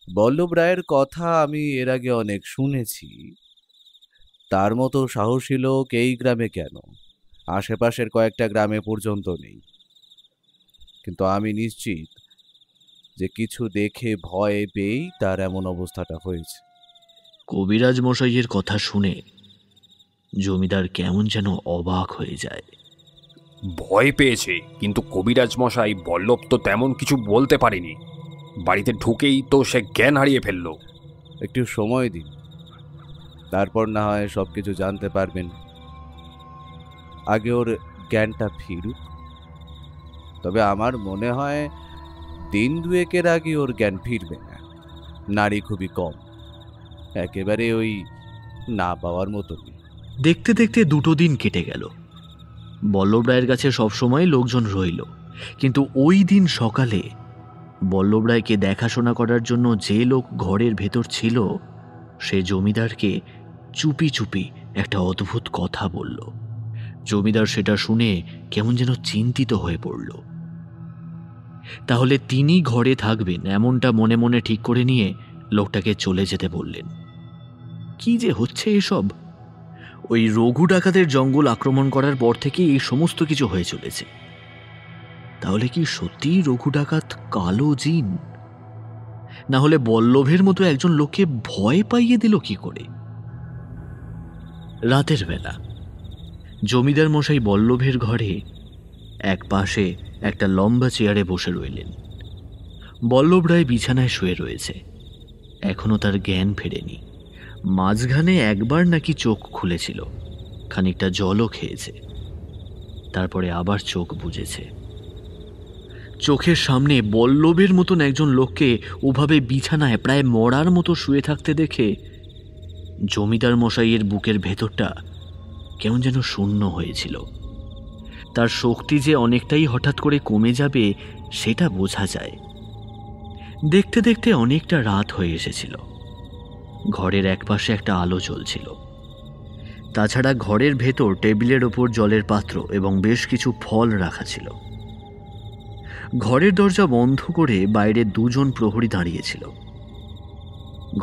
বল্লভ রায়ের কথা আমি এর আগে অনেক শুনেছি। তার মতো সাহসী লোক এই গ্রামে কেন, আশেপাশের কয়েকটা গ্রামে পর্যন্ত নেই। কিন্তু আমি নিশ্চিত যে কিছু দেখে ভয়ে পেয়েই তার এমন অবস্থাটা হয়েছে। কবিরাজ মশাইয়ের কথা শুনে জমিদার কেমন যেন অবাক হয়ে যায়। ভয় পেয়েছে, কিন্তু কবিরাজ মশাই বল্লভ তো তেমন কিছু বলতে পারেনি। বাড়িতে ঢুকেই তো সে জ্ঞান হারিয়ে ফেললো। একটু সময় দিন, তারপর না হয় সব কিছু জানতে পারবেন। আগে ওর জ্ঞানটা ফিরুক। তবে আমার মনে হয় দিন দুয়েকের আগে ওর জ্ঞান ফিরবে না। নারী খুবই কম, একেবারে ওই না পাওয়ার মতো। দেখতে দেখতে 2 দিন কেটে গেল। বল্লভ রায়ের কাছে সবসময় লোকজন রইল, কিন্তু ওই দিন সকালে বল্লভ রায়কে দেখাশোনা করার জন্য যে লোক ঘরের ভেতর ছিল সে জমিদারকে চুপি চুপি একটা অদ্ভুত কথা বলল। জমিদার সেটা শুনে কেমন যেন চিন্তিত হয়ে পড়ল। তাহলে তিনি ঘরে থাকবেন এমনটা মনে মনে ঠিক করে নিয়ে লোকটাকে চলে যেতে বললেন। কি যে হচ্ছে এসব! ওই রঘু ডাকাতের জঙ্গল আক্রমণ করার পর থেকে এই সমস্ত কিছু হয়ে চলেছে। তাহলে কি সত্যিই রঘু ডাকাত কালো জিন? না হলে বল্লভের মতো একজন লোককে ভয় পাইয়ে দিল কি করে? রাতের বেলা জমিদার মশাই বল্লভের ঘরে এক পাশে একটা লম্বা চেয়ারে বসে রইলেন। বল্লভ রায় বিছানায় শুয়ে রয়েছে, এখনো তার জ্ঞান ফেরেনি। মাঝখানে একবার নাকি চোখ খুলেছিল, খানিকটা জলও খেয়েছে, তারপরে আবার চোখ বুজেছে। চোখের সামনে বল্লভের মতন একজন লোককে ওভাবে বিছানায় প্রায় মরার মতো শুয়ে থাকতে দেখে জমিদার মশাইয়ের বুকের ভেতরটা কেমন যেন শূন্য হয়েছিল। তার শক্তি যে অনেকটাই হঠাৎ করে কমে যাবে সেটা বোঝা যায়। দেখতে দেখতে অনেকটা রাত হয়ে এসেছিল। ঘরের একপাশে একটা আলো জ্বলছিল। তাছাড়া ঘরের ভেতর টেবিলের ওপর জলের পাত্র এবং বেশ কিছু ফল রাখা ছিল। ঘরের দরজা বন্ধ করে বাইরে 2 জন প্রহরী দাঁড়িয়েছিল।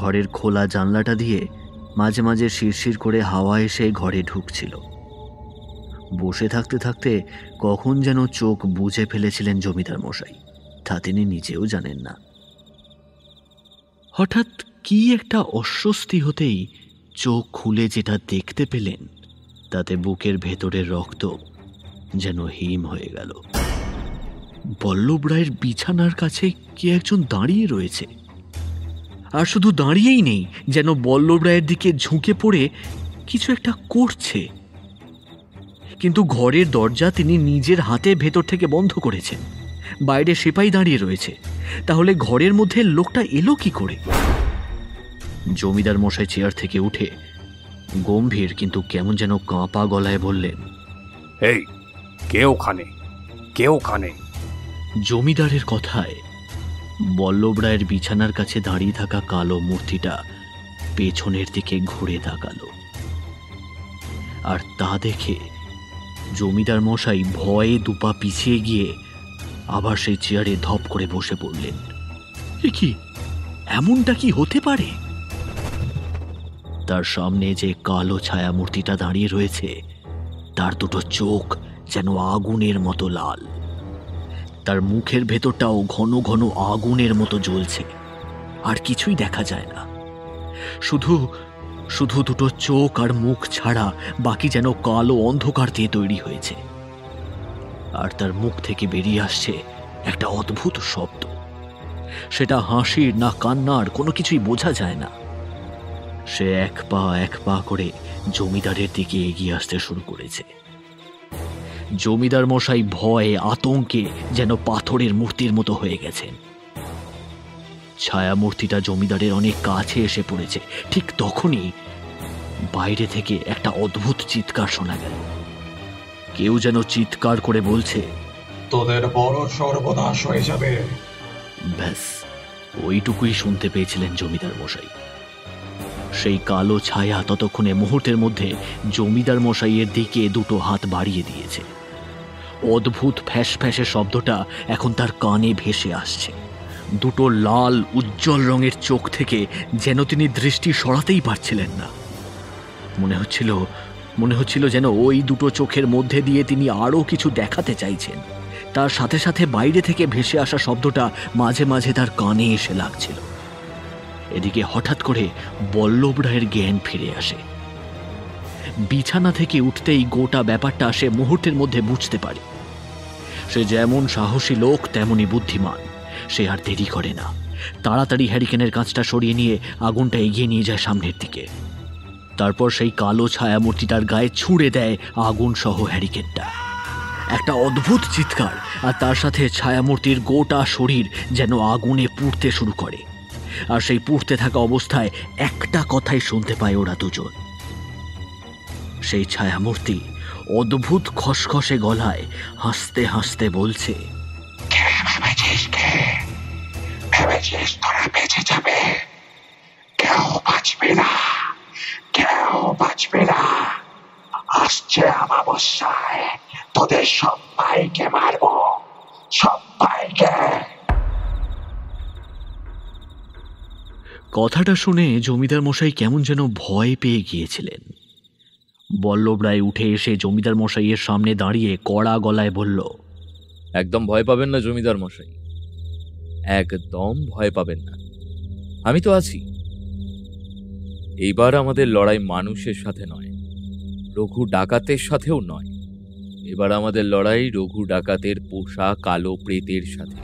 ঘরের খোলা জানলাটা দিয়ে মাঝে মাঝে শিরশির করে হাওয়া এসে ঘরে ঢুকছিল। বসে থাকতে থাকতে কখন যেন চোখ বুজে ফেলেছিলেন জমিদার মশাই, তা তিনি নিজেও জানেন না। হঠাৎ কি একটা অস্বস্তি হতেই চোখ খুলে যেটা দেখতে পেলেন তাতে বুকের ভেতরের রক্ত যেন হিম হয়ে গেল। বল্লভ রায়ের বিছানার কাছে কে একজন দাঁড়িয়ে রয়েছে, আর শুধু দাঁড়িয়েই নেই, যেন বল্লভ রায়ের দিকে ঝুঁকে পড়ে কিছু একটা করছে। কিন্তু ঘরের দরজা তিনি নিজের হাতে ভেতর থেকে বন্ধ করেছেন। বাইরে সেপাই দাঁড়িয়ে রয়েছে, তাহলে ঘরের মধ্যে লোকটা এলো কি করে? জমিদার মশাই চেয়ার থেকে উঠে গম্ভীর কিন্তু কেমন যেন কাঁপা গলায় বললেন, এই, কে ওখানে? কে ওখানে? জমিদারের কথায় বল্লভ রায়ের বিছানার কাছে দাঁড়িয়ে থাকা কালো মূর্তিটা পেছনের দিকে ঘুরে তাকালো। আর তা দেখে জমিদার মশাই ভয়ে 2 পা পিছিয়ে গিয়ে আবার সেই চেয়ারে ধপ করে বসে পড়লেন। এ কি, এমনটা কি হতে পারে? তার সামনে যে কালো ছায়া মূর্তিটা দাঁড়িয়ে রয়েছে তার 2টো চোখ যেন আগুনের মতো লাল। তার মুখের ভেতরটাও ঘন ঘন আগুনের মতো জ্বলছে, আর কিছুই দেখা যায় না। শুধু শুধু 2টো চোখ আর মুখ ছাড়া বাকি যেন কালো অন্ধকার দিয়ে তৈরি হয়েছে। আর তার মুখ থেকে বেরিয়ে আসছে একটা অদ্ভুত শব্দ। সেটা হাসির না কান্নার কোনো কিছুই বোঝা যায় না। সে এক পা করে জমিদারের দিকে এগিয়ে আসতে শুরু করেছে। জমিদার মশাই ভয়ে আতঙ্কে যেন পাথরের মূর্তির মতো হয়ে গেছেন। ছায়া মূর্তিটা জমিদারের অনেক কাছে এসে পড়েছে। ঠিক তখনই বাইরে থেকে একটা অদ্ভুত চিৎকার শোনা গেল। কেউ যেন চিৎকার করে বলছে, তোদের বড় সর্বনাশ হয়ে যাবে। ব্যাস ওইটুকুই শুনতে পেয়েছিলেন জমিদার মশাই। সেই কালো ছায়া ততক্ষণে মুহূর্তের মধ্যে জমিদার মশাইয়ের দিকে 2টো হাত বাড়িয়ে দিয়েছে। অদ্ভুত ফ্যাস ফ্যাসে শব্দটা এখন তার কানে ভেসে আসছে। 2টো লাল উজ্জ্বল রঙের চোখ থেকে যেন তিনি দৃষ্টি সরাতেই পারছিলেন না। মনে হচ্ছিল মনে হচ্ছিল যেন ওই দুটো চোখের মধ্যে দিয়ে তিনি আরও কিছু দেখাতে চাইছেন। তার সাথে সাথে বাইরে থেকে ভেসে আসা শব্দটা মাঝে মাঝে তার কানে এসে লাগছিল। এদিকে হঠাৎ করে বল্লভ রায়ের জ্ঞান ফিরে আসে। বিছানা থেকে উঠতেই গোটা ব্যাপারটা সে মুহূর্তের মধ্যে বুঝতে পারে। সে যেমন সাহসী লোক তেমনি বুদ্ধিমান। সে আর দেরি করে না, তাড়াতাড়ি হ্যারিকেনের কাঁচটা সরিয়ে নিয়ে আগুনটা এগিয়ে নিয়ে যায় সামনের দিকে। তারপর সেই কালো ছায়ামূর্তিটার গায়ে ছুঁড়ে দেয় আগুন সহ হ্যারিকেনটা। একটা অদ্ভুত চিৎকার, আর তার সাথে ছায়ামূর্তির গোটা শরীর যেন আগুনে পুড়তে শুরু করে। আর সেই পুড়তে থাকা অবস্থায় একটা কথাই শুনতে পায় ওরা দুজন। সেই ছায়ামূর্তি অদ্ভুত খসখসে গলায় হাসতে হাসতে বলছে, ভেবেছিস তোরা বেঁচে যাবে? কেউ বাঁচবে না, কেউ বাঁচবে না। আসছে অমাবস্যায় তোদের সবাইকে মারবো, সবাইকে। কথাটা শুনে জমিদার মশাই কেমন যেন ভয় পেয়ে গিয়েছিলেন। বল্লভ রায় উঠে এসে জমিদার মশাইয়ের সামনে দাঁড়িয়ে কড়া গলায় বলল, একদম ভয় পাবেন না জমিদার মশাই, একদম ভয় পাবেন না, আমি তো আছি। এইবার আমাদের লড়াই মানুষের সাথে নয়, রঘু ডাকাতের সাথেও নয়। এবার আমাদের লড়াই রঘু ডাকাতের পোষা কালো প্রেতের সাথে।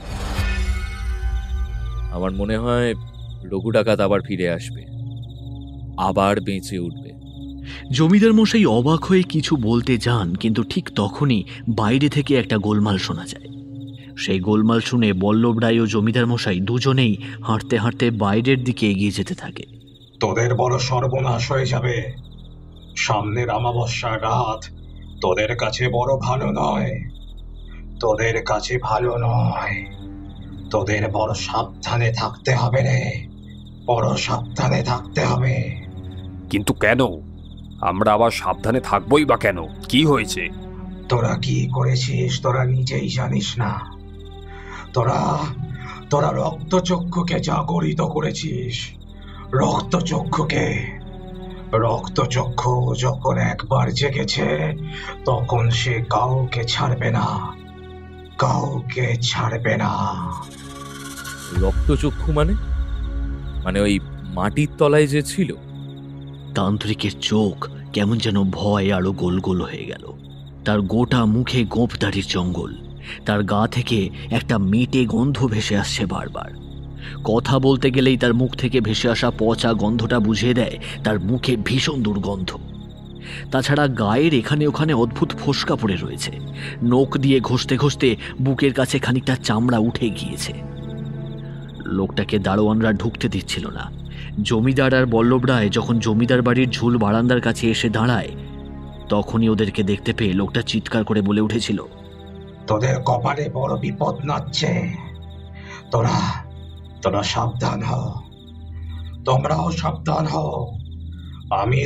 আমার মনে হয় রঘু ডাকাত আবার ফিরে আসবে, আবার বেঁচে উঠবে। জমিদার মশাই অবাক হয়ে কিছু বলতে যান, কিন্তু ঠিক তখনই বাইরে থেকে একটা গোলমাল শোনা যায়। সেই গোলমাল শুনে বল্লভ রায় ও জমিদার মশাই দুজনেই হাঁটতে হাঁটতে বাইরের দিকে এগিয়ে যেতে থাকে। তোদের বড় সর্বনাশ হয়ে যাবে। সামনের অমাবস্যা রাত তোদের কাছে বড় ভালো নয়, তোদের কাছে ভালো নয়। তোদের বড় সাবধানে থাকতে হবে রে, বড় সাবধানে থাকতে হবে। কিন্তু কেন? আমরা আবার সাবধানে থাকবোই বা কেন? কি হয়েছে? তোরা কি করেছিস তোরা নিজেই জানিস না। তোরা তোরা রক্তচক্ষুকে জাগরিত করেছিস। রক্তচক্ষুকে রক্তচক্ষু যখন একবার জেগেছে তখন সে কাউকে ছাড়বে না, কাউকে ছাড়বে না। রক্তচক্ষু মানে ওই মাটির তলায় যে ছিল? তান্ত্রিকের চোখ কেমন যেন ভয় আরো গোল গোল হয়ে গেল। তার গোটা মুখে গোঁফদারির জঙ্গল, তার গা থেকে একটা মেটে গন্ধ ভেসে আসছে বারবার। কথা বলতে গেলেই তার মুখ থেকে ভেসে আসা পচা গন্ধটা বুঝিয়ে দেয় তার মুখে ভীষণ দুর্গন্ধ। তাছাড়া গায়ের এখানে ওখানে অদ্ভুত ফোসকা পড়ে রয়েছে। নখ দিয়ে ঘষতে ঘষতে বুকের কাছে খানিকটা চামড়া উঠে গিয়েছে। লোকটাকে দারোয়ানরা ঢুকতে দিচ্ছিল না। জমিদার আর বল্লভ রায় যখন জমিদার বাড়ির ঝুল বারান্দার কাছে এসে দাঁড়ায়, তখনই ওদেরকে দেখতে পেয়ে লোকটা চিৎকার করে বলে উঠেছিল, তোদের কপালে বড় বিপদ নাচছে। তোরা তোরা সাবধান হও, তোমরাও সাবধান হও। আমি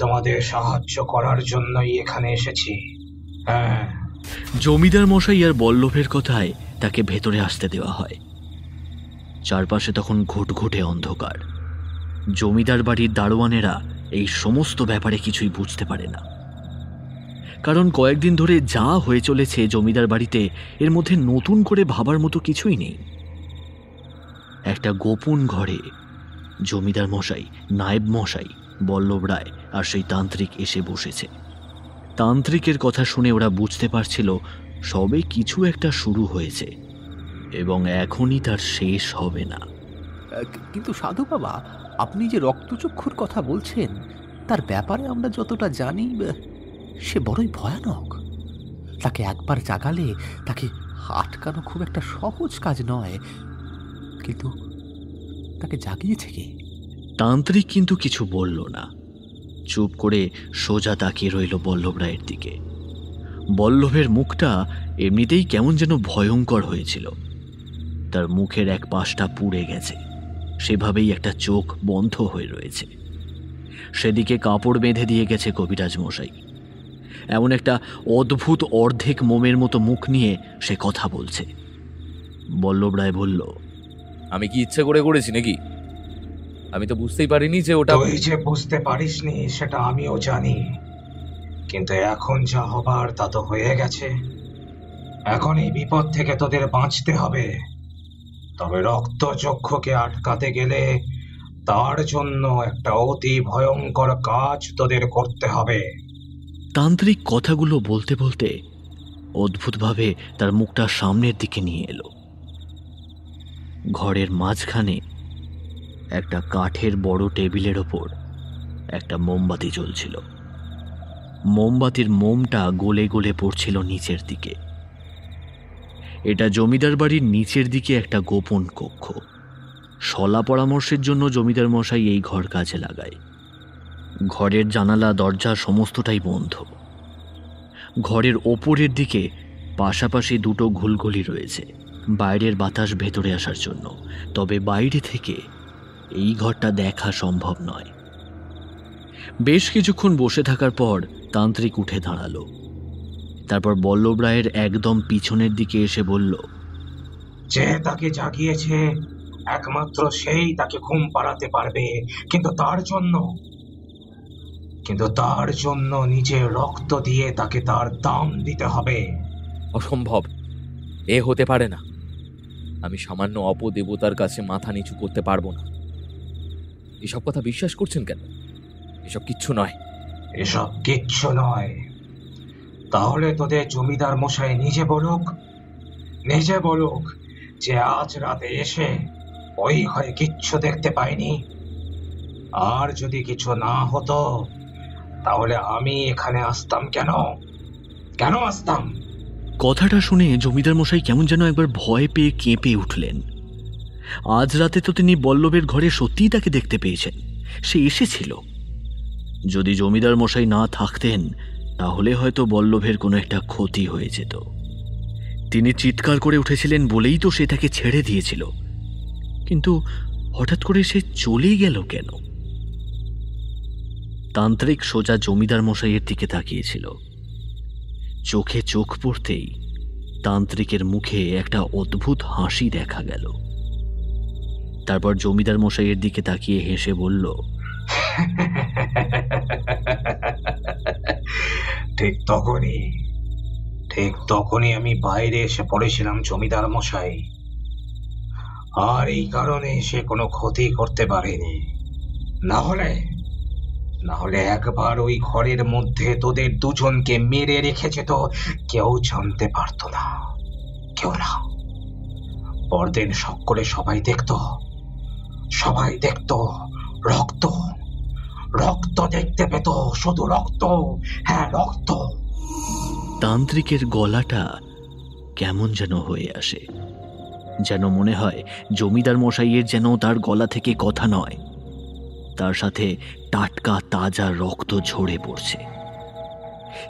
তোমাদের সাহায্য করার জন্যই এখানে এসেছি। হ্যাঁ। জমিদার মশাই আর বল্লভের কথায় তাকে ভেতরে আসতে দেওয়া হয়। চারপাশে তখন ঘুটঘুটে অন্ধকার। জমিদার বাড়ির দারোয়ানেরা এই সমস্ত ব্যাপারে কিছুই বুঝতে পারে না, কারণ কয়েকদিন ধরে যা হয়ে চলেছে জমিদার বাড়িতে, এর মধ্যে নতুন করে ভাবার মতো কিছুই নেই। একটা গোপন ঘরে জমিদার মশাই, নায়েব মশাই, বল্লভ রায় আর সেই তান্ত্রিক এসে বসেছে। তান্ত্রিকের কথা শুনে ওরা বুঝতে পারছিল সবে কিছু একটা শুরু হয়েছে এবং এখনই তার শেষ হবে না। কিন্তু সাধু বাবা, আপনি যে রক্তচক্ষুর কথা বলছেন তার ব্যাপারে আমরা যতটা জানি সে বড়ই ভয়ানক। তাকে একবার জাগালে তাকে আটকানো খুব একটা সহজ কাজ নয়। কিন্তু তাকে জাগিয়েছে কে? তান্ত্রিক কিন্তু কিছু বলল না, চুপ করে সোজা তাকিয়ে রইল বল্লভ রায়ের দিকে। বল্লভের মুখটা এমনিতেই কেমন যেন ভয়ঙ্কর হয়েছিল। তার মুখের এক পাশটা পুড়ে গেছে, সেভাবেই একটা চোখ বন্ধ হয়ে রয়েছে। সেদিকে কাপড় বেঁধে দিয়ে গেছে কবিরাজ মশাই। এমন একটা অদ্ভুত অর্ধেক মোমের মতো মুখ নিয়ে সে কথা বলছে। বল্লভ রায় বলল, আমি কি ইচ্ছে করে করেছি নাকি? আমি তো বুঝতেই পারিনি যে ওটা। তুই যে বুঝতে পারিসনি সেটা আমিও জানি, কিন্তু এখন যা হবার তা তো হয়ে গেছে। এখন এই বিপদ থেকে তোদের বাঁচতে হবে। তবে রক্তচক্ষুকে আটকাতে গেলে তার জন্য একটা অতি ভয়ঙ্কর কাজ তোদের করতে হবে। তান্ত্রিক কথাগুলো বলতে বলতে অদ্ভুতভাবে তার মুখটা সামনের দিকে নিয়ে এলো। ঘরের মাঝখানে একটা কাঠের বড় টেবিলের ওপর একটা মোমবাতি জ্বলছিল। মোমবাতির মোমটা গলে গলে পড়ছিল নিচের দিকে। এটা জমিদার বাড়ির নিচের দিকে একটা গোপন কক্ষ। শলা পরামর্শের জন্য জমিদার মশাই এই ঘর কাজে লাগায়। ঘরের জানালা দরজা সমস্তটাই বন্ধ। ঘরের ওপরের দিকে পাশাপাশি দুটো ঘুলঘুলি রয়েছে বাইরের বাতাস ভেতরে আসার জন্য, তবে বাইরে থেকে এই ঘরটা দেখা সম্ভব নয়। বেশ কিছুক্ষণ বসে থাকার পর তান্ত্রিক উঠে দাঁড়ালো। তারপর বল্লভ রায়ের একদম পিছনের দিকে এসে বলল, যে তাকে জাগিয়েছে একমাত্র সেই তাকে ঘুম পাড়াতে পারবে, কিন্তু তার জন্য নিজের রক্ত দিয়ে তাকে তার দাম দিতে হবে। অসম্ভব, এ হতে পারে না। আমি সামান্য অপদেবতার কাছে মাথা নিচু করতে পারবো না। এসব কথা বিশ্বাস করছেন কেন? এসব কিচ্ছু নয়। এসব কিচ্ছু নয়? তাহলে তোদের জমিদার মশাই নিজে বলুক যে আজ রাতে এসে ওই ঘরে কিচ্ছু দেখতে পাইনি। আর যদি কিছু না হতো তাহলে আমি এখানে আসতাম কেন আসতাম? কথাটা শুনে জমিদার মশাই কেমন যেন একবার ভয় পেয়ে কেঁপে উঠলেন। আজ রাতে তো তিনি বল্লভের ঘরে সত্যিই তাকে দেখতে পেয়েছেন, সে এসেছিল। যদি জমিদার মশাই না থাকতেন তাহলে হয়তো বল্লভের কোনো একটা ক্ষতি হয়ে যেত। তিনি চিৎকার করে উঠেছিলেন বলেই তো সে তাকে ছেড়ে দিয়েছিল, কিন্তু হঠাৎ করে সে চলে গেল কেন? তান্ত্রিক সোজা জমিদার মশাইয়ের দিকে তাকিয়েছিল। চোখে চোখ পড়তেই তান্ত্রিকের মুখে একটা অদ্ভুত হাসি দেখা গেল। তারপর জমিদার মশাইয়ের দিকে তাকিয়ে হেসে বলল, ঠিক তখনই আমি বাইরে এসে পড়েছিলাম জমিদার মশাই, আর এই কারণে সে কোনো ক্ষতি করতে পারেনি। না হলে একবার ওই ঘরের মধ্যে তোদের দুজনকে মেরে রেখেছে তো কেউ জানতে পারতো না, কেউ না। পরদিন সকলে সবাই দেখতো রক্ত দেখতে পেত, শুধু রক্ত, হ্যাঁ রক্ত। তান্ত্রিকের গলাটা কেমন যেন হয়ে আসে, যেন মনে হয় জমিদার মশাইয়ের যেন তার গলা থেকে কথা নয়, তার সাথে টাটকা তাজা রক্ত ঝরে পড়ছে।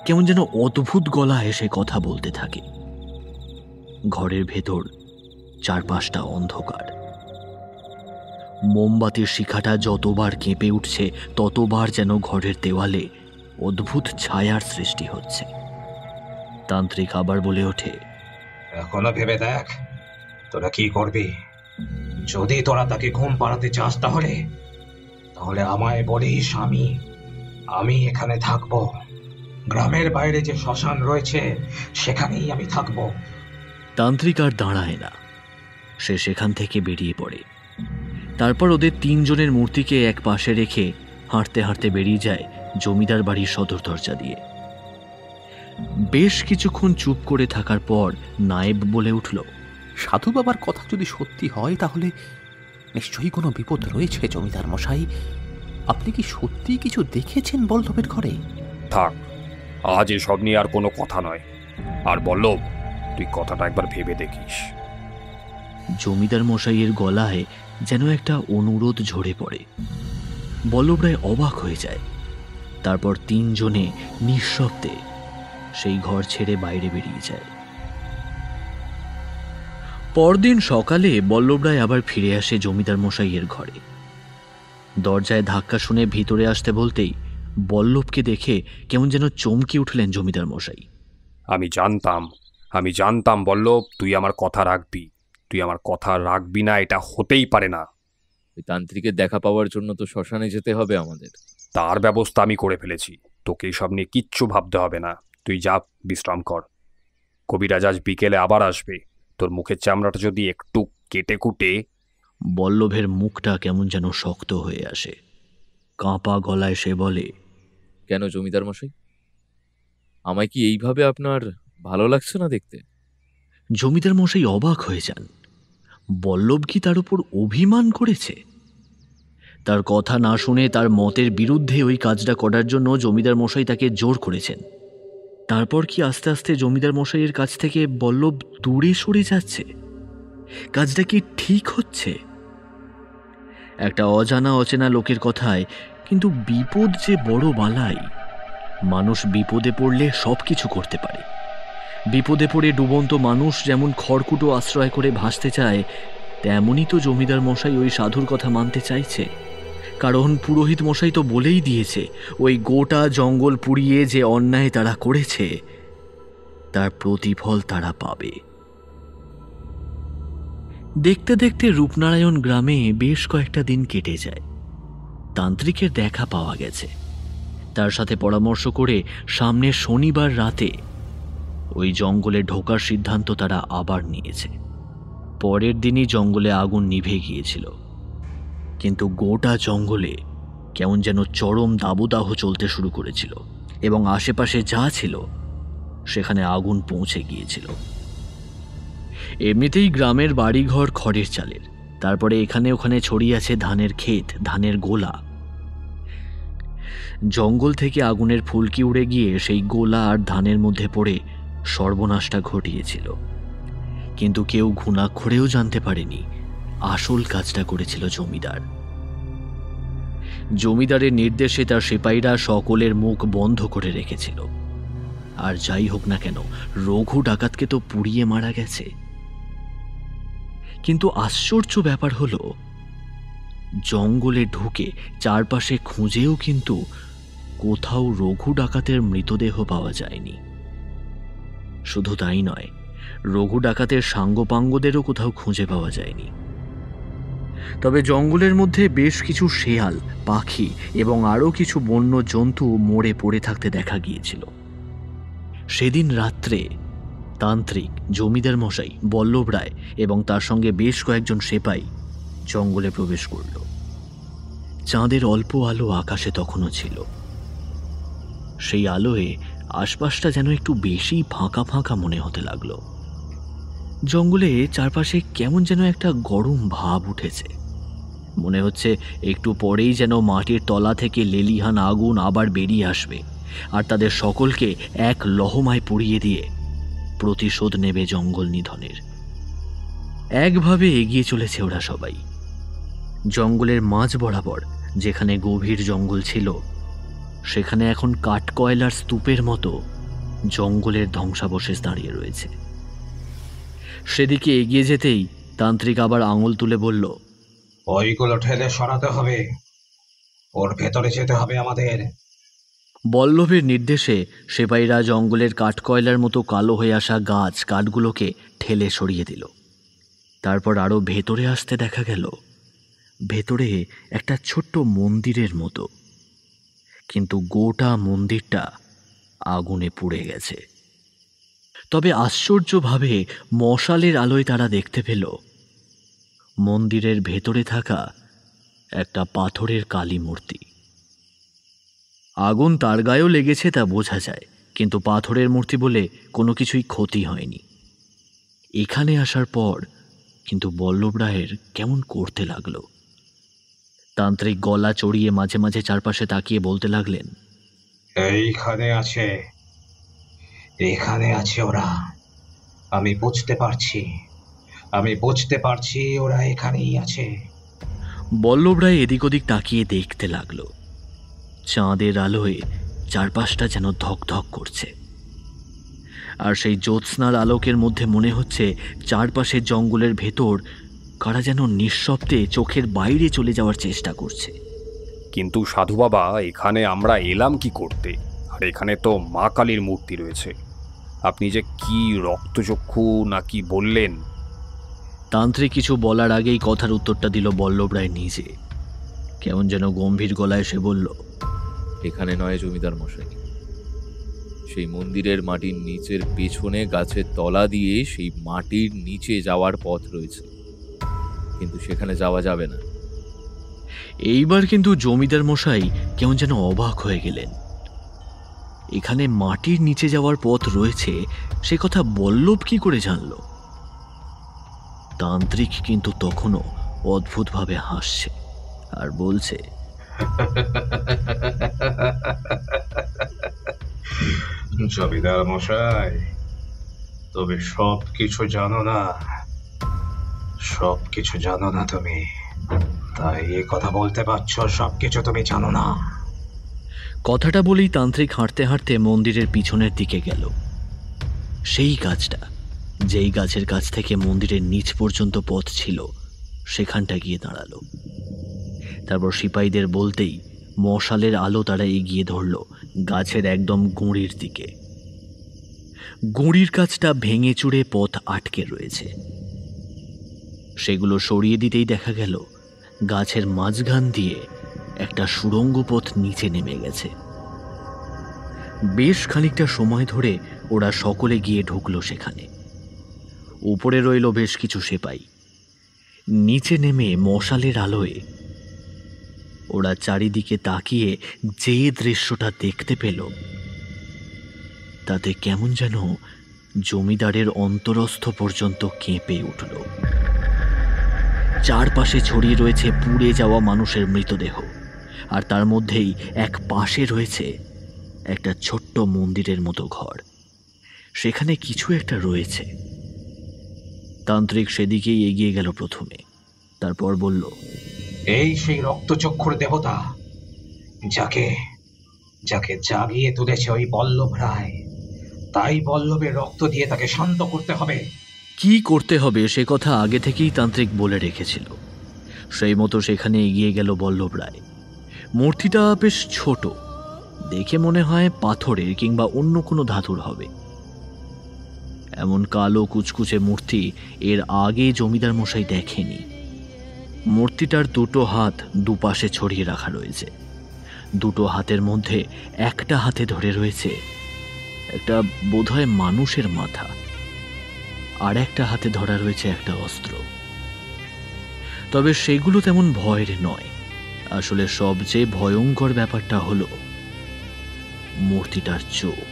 কেমন যেন অদ্ভুত গলা এসে কথা বলতে থাকে। ঘরের ভেতর চারপাশটা অন্ধকার। মোমবাতির শিখাটা যতবার কেঁপে উঠছে ততবার যেন ঘরের দেওয়ালে অদ্ভুত ছায়ার সৃষ্টি হচ্ছে। তান্ত্রিক আবার বলে ওঠে, এখনো ভেবে দেখ তোরা কি করবি। যদি তোরা তাকে ঘুম পাড়াতে চাস তাহলে আমায় বলিস, আমি এখানে থাকবো। গ্রামের বাইরে যে শ্মশান রয়েছে সেখানেই আমি থাকবো। তান্ত্রিক আর দাঁড়ায় না, সে সেখান থেকে বেরিয়ে পড়ে। তারপর ওদের তিনজনের মূর্তিকে এক পাশে রেখে হাঁটতে হাঁটতে বেরিয়ে যায় জমিদার বাড়ির সদর দরজা দিয়ে। বেশ কিছুক্ষণ চুপ করে থাকার পর নায়েব বলে উঠল, সাধু বাবার কথা যদি সত্যি হয় তাহলে নিশ্চয়ই কোনো বিপদ রয়েছে জমিদার মশাই। আপনি কি সত্যি কিছু দেখেছেন বল্লভের ঘরে? থাক, আজ এসব নিয়ে আর কোনো কথা নয়। আর বল্লভ, তুই কথাটা একবার ভেবে দেখিস। জমিদার মশাইয়ের গলায় যেন একটা অনুরোধ ঝরে পড়ে। বল্লভ রায় অবাক হয়ে যায়। তারপর তিনজনে নিঃশব্দে সেই ঘর ছেড়ে বাইরে বেরিয়ে যায়। পরদিন সকালে বল্লভ রায় আবার ফিরে আসে জমিদার মশাইয়ের ঘরে। দরজায় ধাক্কা শুনে ভিতরে আসতে বলতেই বল্লভকে দেখে কেমন যেন চমকে উঠলেন জমিদার মশাই। আমি জানতাম বল্লভ, তুই আমার কথা রাখবি না, এটা হতেই পারে না। ওই তান্ত্রিকের দেখা পাওয়ার জন্য তো শ্মশানে যেতে হবে আমাদের। তার ব্যবস্থা আমি করে ফেলেছি, তোকে এসব নিয়ে কিচ্ছু ভাবতে হবে না। তুই যা, বিশ্রাম কর। কবিরাজ আজ বিকেলে আবার আসবে। তোর মুখের চামড়াটা যদি একটু কেটে কুটে। বল্লভের মুখটা কেমন যেন শক্ত হয়ে আসে। কাঁপা গলায় সে বলে, কেন জমিদার মশাই, আমায় কি এইভাবে আপনার ভালো লাগছে না দেখতে? জমিদার মশাই অবাক হয়ে যান। বল্লভ কি তার উপর অভিমান করেছে? তার কথা না শুনে তার মতের বিরুদ্ধে ওই কাজটা করার জন্য জমিদার মশাই তাকে জোর করেছেন। তারপর কি আস্তে আস্তে জমিদার মশাইয়ের কাছ থেকে বল্লভ দূরে সরে যাচ্ছে? কাজটা কি ঠিক হচ্ছে? একটা অজানা অচেনা লোকের কথায় কিন্তু বিপদ যে বড় বালাই। মানুষ বিপদে পড়লে সবকিছু করতে পারে। বিপদে পড়ে ডুবন্ত মানুষ যেমন খড়কুটো আশ্রয় করে ভাসতে চায়, তেমনই তো জমিদার মশাই ওই সাধুর কথা মানতে চাইছে। কারণ পুরোহিত মশাই তো বলেই দিয়েছে, ওই গোটা জঙ্গল পুড়িয়ে যে অন্যায় তারা করেছে তার প্রতিফল তারা পাবে। দেখতে দেখতে রূপনারায়ণ গ্রামে বেশ কয়েকটা দিন কেটে যায়। তান্ত্রিকের দেখা পাওয়া গেছে। তার সাথে পরামর্শ করে সামনের শনিবার রাতে ওই জঙ্গলে ঢোকার সিদ্ধান্ত তারা আবার নিয়েছে। পরের দিনই জঙ্গলে আগুন নিভে গিয়েছিল, কিন্তু গোটা জঙ্গলে কেমন যেন চরম দাবদাহ চলতে শুরু করেছিল এবং আশেপাশে যা ছিল সেখানে আগুন পৌঁছে গিয়েছিল। এমনিতেই গ্রামের বাড়িঘর খড়ের চালের, তারপরে এখানে ওখানে ছড়িয়ে আছে ধানের ক্ষেত, ধানের গোলা। জঙ্গল থেকে আগুনের ফুলকি উড়ে গিয়ে সেই গোলা আর ধানের মধ্যে পড়ে সর্বনাশটা ঘটিয়েছিল। কিন্তু কেউ ঘুণাক্ষরেও জানতে পারেনি আসল কাজটা করেছিল জমিদার। জমিদারের নির্দেশে তার সিপাহীরা সকলের মুখ বন্ধ করে রেখেছিল। আর যাই হোক না কেন, রঘু ডাকাতকে তো পুড়িয়ে মারা গেছে। কিন্তু আশ্চর্য ব্যাপার হলো, জঙ্গলে ঢুকে চারপাশে খুঁজেও কিন্তু কোথাও রঘু ডাকাতের মৃতদেহ পাওয়া যায়নি। শুধু তাই নয়, রঘু ডাকাতের সাঙ্গপাঙ্গদেরও কোথাও খুঁজে পাওয়া যায়নি। তবে জঙ্গলের মধ্যে বেশ কিছু শেয়াল, পাখি এবং আরও কিছু বন্য জন্তু মরে পড়ে থাকতে দেখা গিয়েছিল। সেদিন রাত্রে তান্ত্রিক, জমিদার মশাই, বল্লভ রায় এবং তার সঙ্গে বেশ কয়েকজন সেপাই জঙ্গলে প্রবেশ করল। চাঁদের অল্প আলো আকাশে তখনও ছিল। সেই আলোয় আশপাশটা যেন একটু বেশি ফাঁকা ফাঁকা মনে হতে লাগলো। জঙ্গলে চারপাশে কেমন যেন একটা গরম ভাব উঠেছে। মনে হচ্ছে একটু পরেই যেন মাটির তলা থেকে লেলিহান আগুন আবার বেরিয়ে আসবে আর তাদের সকলকে এক লহমায় পুড়িয়ে দিয়ে প্রতিশোধ নেবে জঙ্গল নিধনের। একভাবে এগিয়ে চলেছে ওরা সবাই। জঙ্গলের মাঝ বরাবর যেখানে গভীর জঙ্গল ছিল, সেখানে এখন কাঠকয়লার স্তূপের মতো জঙ্গলের ধ্বংসাবশেষ দাঁড়িয়ে রয়েছে। সেদিকে এগিয়ে যেতেই তান্ত্রিক আবার আঙুল তুলে বলল, ওইগুলো ঠেলে সরাতে হবে, ওর ভেতরে যেতে হবে আমাদের। বল্লভের নির্দেশে সেপাইরা জঙ্গলের কাঠকয়লার মতো কালো হয়ে আসা গাছ কাঠগুলোকে ঠেলে সরিয়ে দিল। তারপর আরও ভেতরে আসতে দেখা গেল ভেতরে একটা ছোট্ট মন্দিরের মতো, কিন্তু গোটা মন্দিরটা আগুনে পুড়ে গেছে। তবে আশ্চর্যভাবে মশালের আলোয় তারা দেখতে পেল মন্দিরের ভেতরে থাকা একটা পাথরের কালী মূর্তি। আগুন তার গায়েও লেগেছে তা বোঝা যায়, কিন্তু পাথরের মূর্তি বলে কোনো কিছুই ক্ষতি হয়নি। এখানে আসার পর কিন্তু বল্লভ রায়ের কেমন করতে লাগলো। তান্ত্রিক গলা চড়িয়ে মাঝে মাঝে চারপাশে তাকিয়ে বলতে লাগলেন, এইখানে আছে, এখানে আছে ওরা। আমি বুঝতে পারছি ওরা এখানেই আছে। বল্লভ রায় এদিক ওদিক তাকিয়ে দেখতে লাগলো। চাঁদের আলোয় চারপাশটা যেন ধকধক করছে, আর সেই জ্যোৎস্নার আলোকের মধ্যে মনে হচ্ছে চারপাশে জঙ্গলের ভেতর কারা যেন নিঃশব্দে চোখের বাইরে চলে যাওয়ার চেষ্টা করছে। কিন্তু সাধু বাবা, এখানে আমরা এলাম কি করতে? আর এখানে তো মা কালীর মূর্তি রয়েছে। আপনি যে কি রক্তচক্ষু নাকি বললেন, তান্ত্রিক কিছু বলার আগেই কথার উত্তরটা দিল বল্লভ রায় নিজে। কেমন যেন গম্ভীর গলায় সে বলল, এখানে নয় জমিদার মশাই, সেই মন্দিরের মাটির নিচের পেছনে গাছের তলা দিয়ে সেই মাটির নিচে যাওয়ার পথ রয়েছে, কিন্তু সেখানে যাওয়া যাবে না। এইবার কিন্তু জমিদার মশাই কেমন যেন অবাক হয়ে গেলেন। এখানে মাটির নিচে যাওয়ার পথ রয়েছে সে কথা বল্লভ কি করে জানল? তান্ত্রিক কিন্তু তখনও অদ্ভুতভাবে হাসছে আর বলছে, জমিদার মশাই, তুমি সবকিছু জানো না, সবকিছু জানো না তুমি, তাই এই কথা বলতে পারছো সবকিছু তুমি জানো না। কথাটা বলেই তান্ত্রিক হাঁটতে হাঁটতে মন্দিরের পিছনের দিকে গেল। সেই গাছটা, যেই গাছের কাছ থেকে মন্দিরের নিচ পর্যন্ত পথ ছিল, সেখানটা গিয়ে দাঁড়ালো। তারপর সিপাহীদের বলতেই মশালের আলো তারা এগিয়ে ধরল গাছের একদম গুঁড়ির দিকে। গুঁড়ির কাছটা ভেঙে চুরে পথ আটকে রয়েছে। সেগুলো সরিয়ে দিতেই দেখা গেল গাছের মাঝখান দিয়ে একটা সুড়ঙ্গ পথ নিচে নেমে গেছে। বেশ খানিকটা সময় ধরে ওরা সকলে গিয়ে ঢুকলো সেখানে। উপরে রইল বেশ কিছু সেপাই। নিচে নেমে মশালের আলোয় ওরা চারিদিকে তাকিয়ে যে দৃশ্যটা দেখতে পেল, তাতে কেমন যেন জমিদারের অন্তরস্থ পর্যন্ত কেঁপে উঠল। চারপাশে ছড়িয়ে রয়েছে পুড়ে যাওয়া মানুষের মৃতদেহ, আর তার মধ্যেই এক পাশে রয়েছে একটা ছোট্ট মন্দিরের মতো ঘর। সেখানে কিছু একটা রয়েছে। তান্ত্রিক সেদিকেই এগিয়ে গেল প্রথমে, তারপর বলল, এই সেই রক্তচক্ষুর দেবতা, যাকে যাকে জাগিয়ে তুলেছে ওই বল্লভ রায়, তাই বল্লভের রক্ত দিয়ে তাকে শান্ত করতে হবে। কি করতে হবে সে কথা আগে থেকেই তান্ত্রিক বলে রেখেছিল। সেই মতো সেখানে এগিয়ে গেল বল্লভ রায়। মূর্তিটা বেশ ছোট, দেখে মনে হয় পাথরের কিংবা অন্য কোনো ধাতুর হবে। এমন কালো কুচকুচে মূর্তি এর আগে জমিদার মশাই দেখেনি। মূর্তিটার দুটো হাত দুপাশে ছড়িয়ে রাখা রয়েছে। দুটো হাতের মধ্যে একটা হাতে ধরে রয়েছে একটা বোধহয় মানুষের মাথা, আর একটা হাতে ধরা রয়েছে একটা অস্ত্র। তবে সেগুলো তেমন ভয়ের নয়। আসলে সবচেয়ে ভয়ঙ্কর ব্যাপারটা হলো মূর্তিটার চোখ।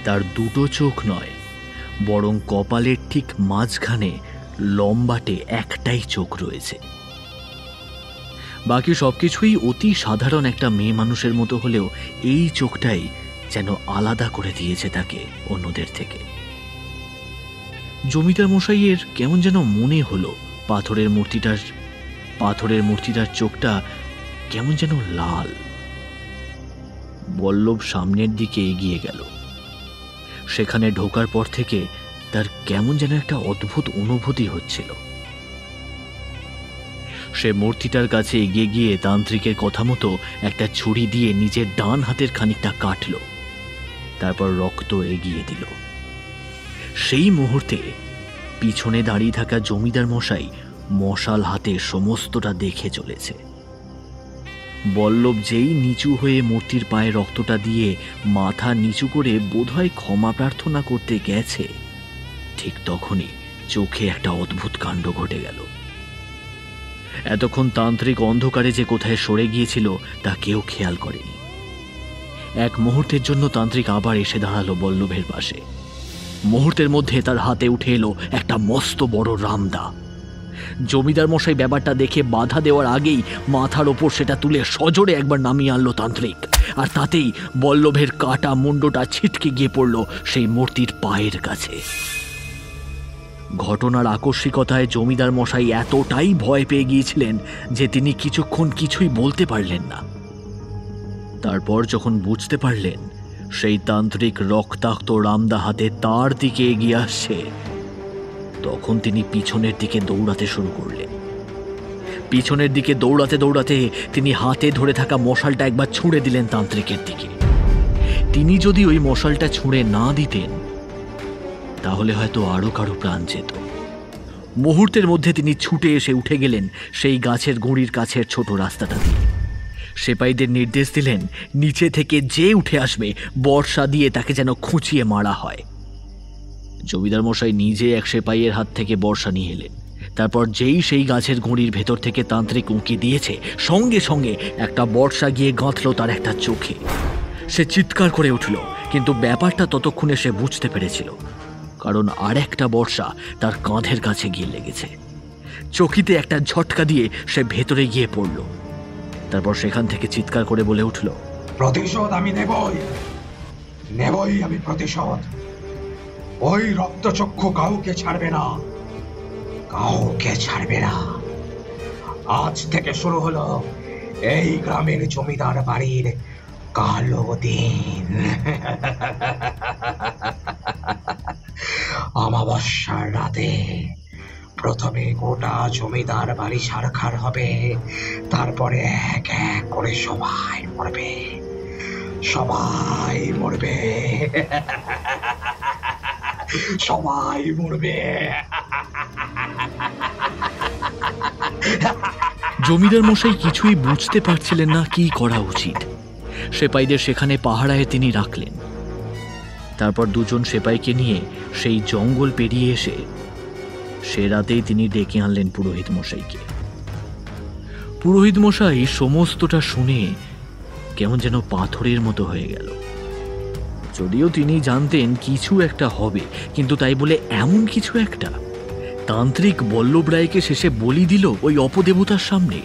তার দুটো চোখ নয়, বরং কপালের ঠিক মাঝখানে লম্বাটে একটাই চোখ রয়েছে। বাকি সবকিছুই অতি সাধারণ একটা মেয়ে মানুষের মতো হলেও এই চোখটাই যেন আলাদা করে দিয়েছে তাকে অন্যদের থেকে। জমিদার মশাইয়ের কেমন যেন মনে হলো পাথরের মূর্তিটার চোখটা কেমন যেন লাল। বল্লভ সামনের দিকে এগিয়ে গেল। সেখানে ঢোকার পর থেকে তার কেমন যেন একটা অদ্ভুত অনুভূতি হচ্ছিল। সে মূর্তিটার কাছে এগিয়ে গিয়ে তান্ত্রিকের কথা মতো একটা ছুরি দিয়ে নিজের ডান হাতের খানিকটা কাটল, তারপর রক্ত এগিয়ে দিল। সেই মুহূর্তে পিছনে দাঁড়িয়ে থাকা জমিদার মশাই মশাল হাতে সমস্তটা দেখে চলেছে। বল্লভ যেই নিচু হয়ে মূর্তির পায়ে রক্তটা দিয়ে মাথা নিচু করে বোধহয় ক্ষমা প্রার্থনা করতে গেছে, ঠিক তখনই চোখে একটা অদ্ভুত কাণ্ড ঘটে গেল। এতক্ষণ তান্ত্রিক অন্ধকারে যে কোথায় সরে গিয়েছিল তা কেউ খেয়াল করেনি। এক মুহূর্তের জন্য তান্ত্রিক আবার এসে দাঁড়ালো বল্লভের পাশে। মুহূর্তের মধ্যে তার হাতে উঠে এলো একটা মস্ত বড় রামদা। জমিদার মশাই ব্যাপারটা দেখে বাধা দেওয়ার আগেই মাথার ওপর সেটা তুলে সজোরে একবার নামিয়ে আনলো তান্ত্রিক, আর তাতেই বল্লভের কাটা মুন্ডটা ছিটকে গিয়ে পড়ল সেই মূর্তির পায়ের কাছে। ঘটনার আকস্মিকতায় জমিদার মশাই এতটাই ভয় পেয়ে গিয়েছিলেন যে তিনি কিছুক্ষণ কিছুই বলতে পারলেন না। তারপর যখন বুঝতে পারলেন সেই তান্ত্রিক রক্তাক্ত রামদা হাতে তার দিকে এগিয়ে আসছে, তখন তিনি পিছনের দিকে দৌড়াতে শুরু করলেন। পিছনের দিকে দৌড়াতে দৌড়াতে তিনি হাতে ধরে থাকা মশালটা একবার ছুঁড়ে দিলেন তান্ত্রিকের দিকে। তিনি যদি ওই মশালটা ছুঁড়ে না দিতেন তাহলে হয়তো আরো কারো প্রাণ যেত। মুহূর্তের মধ্যে তিনি ছুটে এসে উঠে গেলেন সেই গাছের গুঁড়ির কাছের ছোট রাস্তাটা দিয়ে। সেপাইদের নির্দেশ দিলেন নিচে থেকে যে উঠে আসবে বর্ষা দিয়ে তাকে যেন খুঁচিয়ে মারা হয়। জমিদার মশাই নিজে এক সেপাইয়ের হাত থেকে বর্ষা নিয়ে এলেন। তারপর যেই সেই গাছের গুঁড়ির ভেতর থেকে তান্ত্রিক উঁকি দিয়েছে, সঙ্গে সঙ্গে একটা বর্ষা গিয়ে গাঁথল তার একটা চোখে। সে চিৎকার করে উঠল, কিন্তু ব্যাপারটা ততক্ষণে সে বুঝতে পেরেছিল, কারণ আর একটা বর্ষা তার কাঁধের কাছে গিয়ে লেগেছে। চকিতে একটা ঝটকা দিয়ে সে ভেতরে গিয়ে পড়ল। তারপর সেখান থেকে চিৎকার করে বলে উঠল, প্রতিশোধ আমি নেবই আমি প্রতিশোধ। ওই রক্তচক্ষু কাউকে ছাড়বে না। আজ থেকে শুরু হলো এই গ্রামের জমিদার বাড়ির কালো দিন। অমাবস্যার রাতে প্রথমে গোটা জমিদার বাড়ি ছারখার হবে, তারপরে এক এক করে সবাই মরবে। সবাই মরবে। জমিদার মশাই কিছুই বুঝতে পারছিলেন না কি করা উচিত। সেপাইদের সেখানে পাহারায় তিনি রাখলেন। তারপর দুজন সেপাইকে নিয়ে সেই জঙ্গল পেরিয়ে এসে সে রাতেই তিনি ডেকে আনলেন পুরোহিত মশাইকে। পুরোহিত মশাই সমস্তটা শুনে কেমন যেন পাথরের মতো হয়ে গেল। যদিও তিনি জানতেন কিছু একটা হবে, কিন্তু তাই বলে এমন কিছু একটা তান্ত্রিক বল্লভ রায়কে শেষে বলি দিল ওই অপদেবতার সামনে।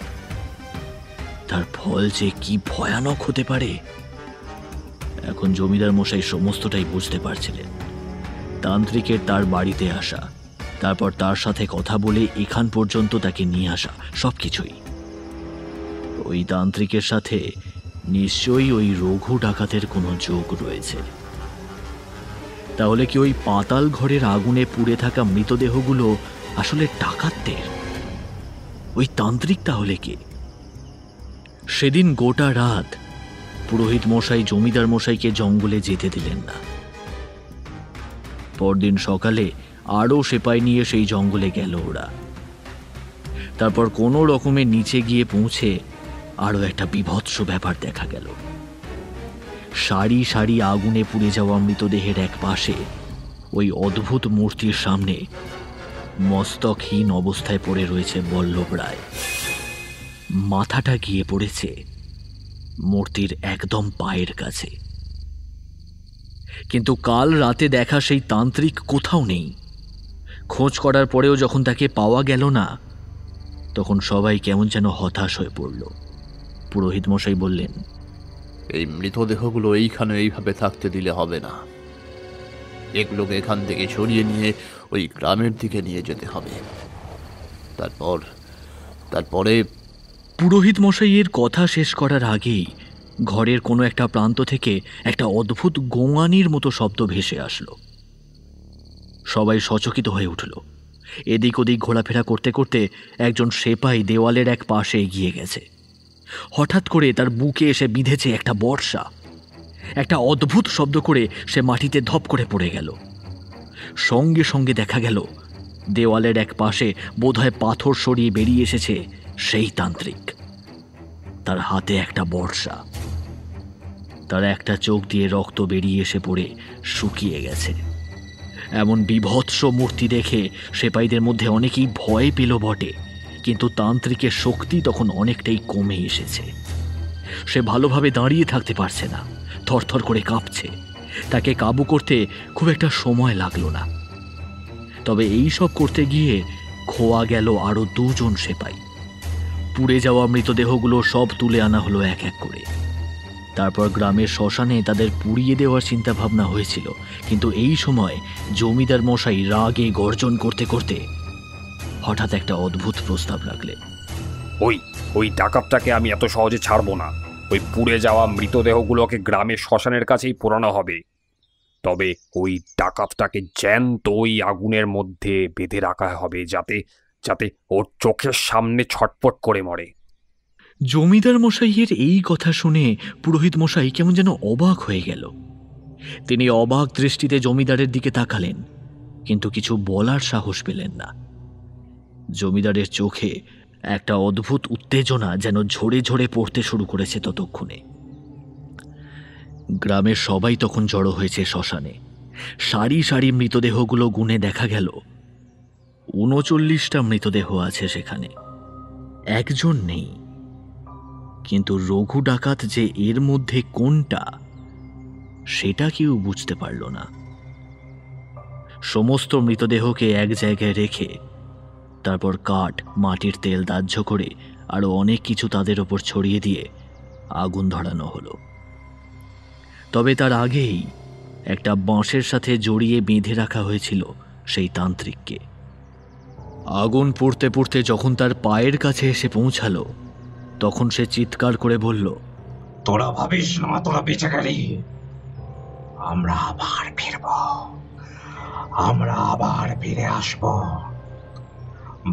তার ফল যে কি ভয়ানক হতে পারে এখন জমিদার মশাই সমস্তটাই বুঝতে পারছিলেন। তান্ত্রিকের তার বাড়িতে আসা, তারপর তার সাথে কথা বলে এখান পর্যন্ত তাকে নিয়ে আসা, সবকিছুই ওই তান্ত্রিকের সাথে নিশ্চয়ই ওই রঘু ডাকাতের কোনো যোগ রয়েছে। তাহলে কি ওই পাতাল ঘরের আগুনে পুড়ে থাকা মৃতদেহগুলো আসলে ডাকাতদের? ওই তান্ত্রিক তাহলে কে? সেদিন গোটা রাত পুরোহিত মশাই জমিদার মশাইকে জঙ্গলে যেতে দিলেন না। পরদিন সকালে আরও সেপাই নিয়ে সেই জঙ্গলে গেল ওরা। তারপর কোনো রকমে নিচে গিয়ে পৌঁছে আরও একটা বীভৎস ব্যাপার দেখা গেল। সারি সারি আগুনে পুড়ে যাওয়া মৃতদেহের এক পাশে ওই অদ্ভুত মূর্তির সামনে মস্তকহীন অবস্থায় পড়ে রয়েছে বল্লভ রায়। মাথাটা গিয়ে পড়েছে মূর্তির একদম পায়ের কাছে। কিন্তু কাল রাতে দেখা সেই তান্ত্রিক কোথাও নেই। খোঁজ করার পরেও যখন তাকে পাওয়া গেল না, তখন সবাই কেমন যেন হতাশ হয়ে পড়ল। পুরোহিত মশাই বললেন, এই মৃতদেহগুলো এইখানে এইভাবে থাকতে দিলে হবে না। এগুলোকে এখান থেকে সরিয়ে নিয়ে ওই গ্রামের দিকে নিয়ে যেতে হবে। তারপরে পুরোহিত মশাইয়ের কথা শেষ করার আগেই ঘরের কোনো একটা প্রান্ত থেকে একটা অদ্ভুত গোঙানির মতো শব্দ ভেসে আসলো। সবাই সচকিত হয়ে উঠল। এদিক ওদিক ঘোরাফেরা করতে করতে একজন সেপাই দেওয়ালের এক পাশে এগিয়ে গেছে। হঠাৎ করে তার বুকে এসে বিঁধেছে একটা বর্ষা। একটা অদ্ভুত শব্দ করে সে মাটিতে ধপ করে পড়ে গেল। সঙ্গে সঙ্গে দেখা গেল দেওয়ালের এক পাশে বোধহয় পাথর সরিয়ে বেরিয়ে এসেছে সেই তান্ত্রিক। তার হাতে একটা বর্ষা। তার একটা চোখ দিয়ে রক্ত বেরিয়ে এসে পড়ে শুকিয়ে গেছে। এমন বীভৎস মূর্তি দেখে সেপাইদের মধ্যে অনেকেই ভয় পেল বটে, কিন্তু তান্ত্রিকের শক্তি তখন অনেকটাই কমে এসেছে। সে ভালোভাবে দাঁড়িয়ে থাকতে পারছে না, থরথর করে কাঁপছে। তাকে কাবু করতে খুব একটা সময় লাগলো না। তবে এই সব করতে গিয়ে খোয়া গেল আরো দুজন সেপাই। পুড়ে যাওয়া মৃতদেহগুলো সব তুলে আনা হলো এক এক করে। তারপর গ্রামের শ্মশানে তাদের পুড়িয়ে দেওয়ার চিন্তা ভাবনা হয়েছিল, কিন্তু এই সময় জমিদার মশাই রাগে গর্জন করতে করতে হঠাৎ একটা অদ্ভুত প্রস্তাব রাখলেন। ওই ডাকাতটাকে আমি এত সহজে ছাড়বো না। ওই পুড়ে যাওয়া মৃতদেহগুলোকে গ্রামের শ্মশানের কাছেই পোড়ানো হবে। তবে ওই ডাকাতটাকে জ্যান্ত ওই আগুনের মধ্যে বেঁধে রাখা হবে, যাতে ওর চোখের সামনে ছটপট করে মরে। জমিদার মশাইয়ের এই কথা শুনে পুরোহিত মশাই কেমন যেন অবাক হয়ে গেল। তিনি অবাক দৃষ্টিতে জমিদারের দিকে তাকালেন, কিন্তু কিছু বলার সাহস পেলেন না। জমিদারের চোখে একটা অদ্ভুত উত্তেজনা যেন ঝরে ঝরে পড়তে শুরু করেছে ততক্ষণে। গ্রামের সবাই তখন জড়ো হয়েছে শ্মশানে। সারি সারি মৃতদেহগুলো গুনে দেখা গেল ৩৯টা মৃতদেহ আছে সেখানে, একজন নেই। কিন্তু রঘু ডাকাত যে এর মধ্যে কোনটা, সেটা কেউ বুঝতে পারল না। সমস্ত মৃতদেহকে এক জায়গায় রেখে তারপর কাঠ, মাটির তেল দাহ্য করে আরো অনেক কিছু তাদের ওপর ছড়িয়ে দিয়ে আগুন ধরানো হলো। তবে তার আগেই একটা বাঁশের সাথে জড়িয়ে বেঁধে রাখা হয়েছিল সেই তান্ত্রিককে। আগুন পুড়তে পুড়তে যখন তার পায়ের কাছে এসে পৌঁছালো, তখন সে চিৎকার করে বলল, তোরা ভাবিস না তোরা বেঁচে গেলি, আমরা আবার ফিরব, আমরা আবার ফিরে আসব।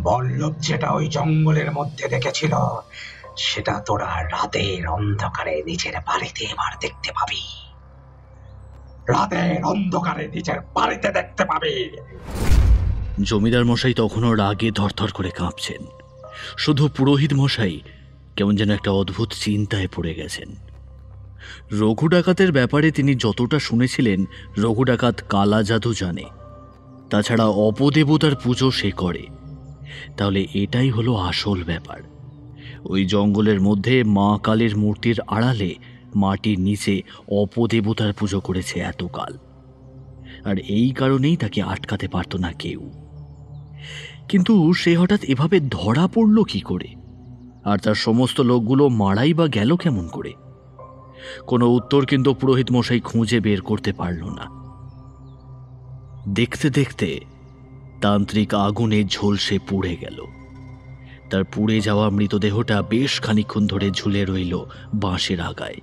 বল্লভ যেটা ওই জঙ্গলের মধ্যে দেখেছিল, সেটা তোরা রাতের অন্ধকারে নিজের বাড়িতে এবার দেখতে পাবি, রাতের অন্ধকারে নিজের বাড়িতে দেখতে পাবি। জমিদার মশাই তখনও রাগে ধরধর করে কাঁপছেন। শুধু পুরোহিত মশাই কেমন যেন একটা অদ্ভুত চিন্তায় পড়ে গেছেন। রঘু ডাকাতের ব্যাপারে তিনি যতটা শুনেছিলেন, রঘু ডাকাত কালা জাদু জানে, তাছাড়া অপদেবতার পুজো সে করে। তাহলে এটাই হলো আসল ব্যাপার। ওই জঙ্গলের মধ্যে মা কালীর মূর্তির আড়ালে মাটির নিচে অপদেবতার পুজো করেছে এতকাল, আর এই কারণেই তাকে আটকাতে পারত না কেউ। কিন্তু সে হঠাৎ এভাবে ধরা পড়ল কি করে, আর তার সমস্ত লোকগুলো মারাই বা গেল কেমন করে? কোনো উত্তর কিন্তু পুরোহিত মশাই খুঁজে বের করতে পারল না। দেখতে দেখতে তান্ত্রিক আগুনে ঝলসে পুড়ে গেল। তার পুড়ে যাওয়া মৃতদেহটা বেশ খানিকক্ষণ ধরে ঝুলে রইল বাঁশের আগায়।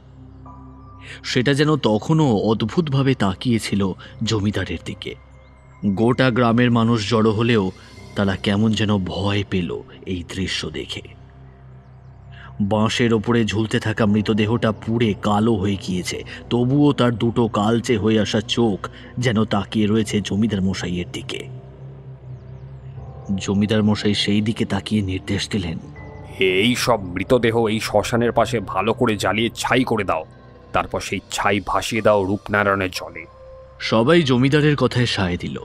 সেটা যেন তখনও অদ্ভুতভাবে তাকিয়েছিল জমিদারের দিকে। গোটা গ্রামের মানুষ জড়ো হলেও তারা কেমন যেন ভয় পেল এই দৃশ্য দেখে। বাঁশের ওপরে ঝুলতে থাকা মৃতদেহটা পুড়ে কালো হয়ে গিয়েছে, তবুও তার দুটো কালচে হয়ে আসা চোখ যেন তাকিয়ে রয়েছে জমিদার মশাইয়ের দিকে। জমিদার মশাই সেই দিকে তাকিয়ে নির্দেশ দিলেন, এই সব মৃতদেহ এই শ্মশানের পাশে ভালো করে জ্বালিয়ে ছাই করে দাও, তারপর সেই ছাই ভাসিয়ে দাও রূপনারায়ণের জলে। সবাই জমিদারের কথায় সায় দিল।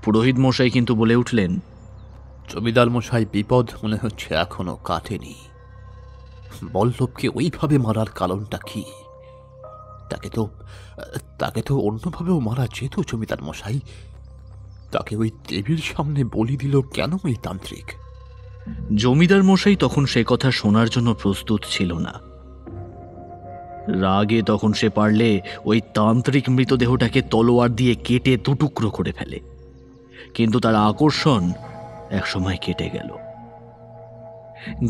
পুরোহিত মশাই কিন্তু বলে উঠলেন, জমিদার মশাই, বিপদ মনে হচ্ছে এখনো কাটেনি। বল্লভকে ওইভাবে মারার কারণটা কি? তাকে তো অন্যভাবেও মারা যেত জমিদার মশাই। তাকে ওই দেবীর সামনে বলি দিল কেন এই তান্ত্রিক? জমিদার মশাই তখন সে কথা শোনার জন্য প্রস্তুত ছিল না। রাগে তখন সে পারলে ওই তান্ত্রিক মৃতদেহটাকে তলোয়ার দিয়ে কেটে দুটুকরো করে ফেলে, কিন্তু তার আকর্ষণ একসময় কেটে গেল।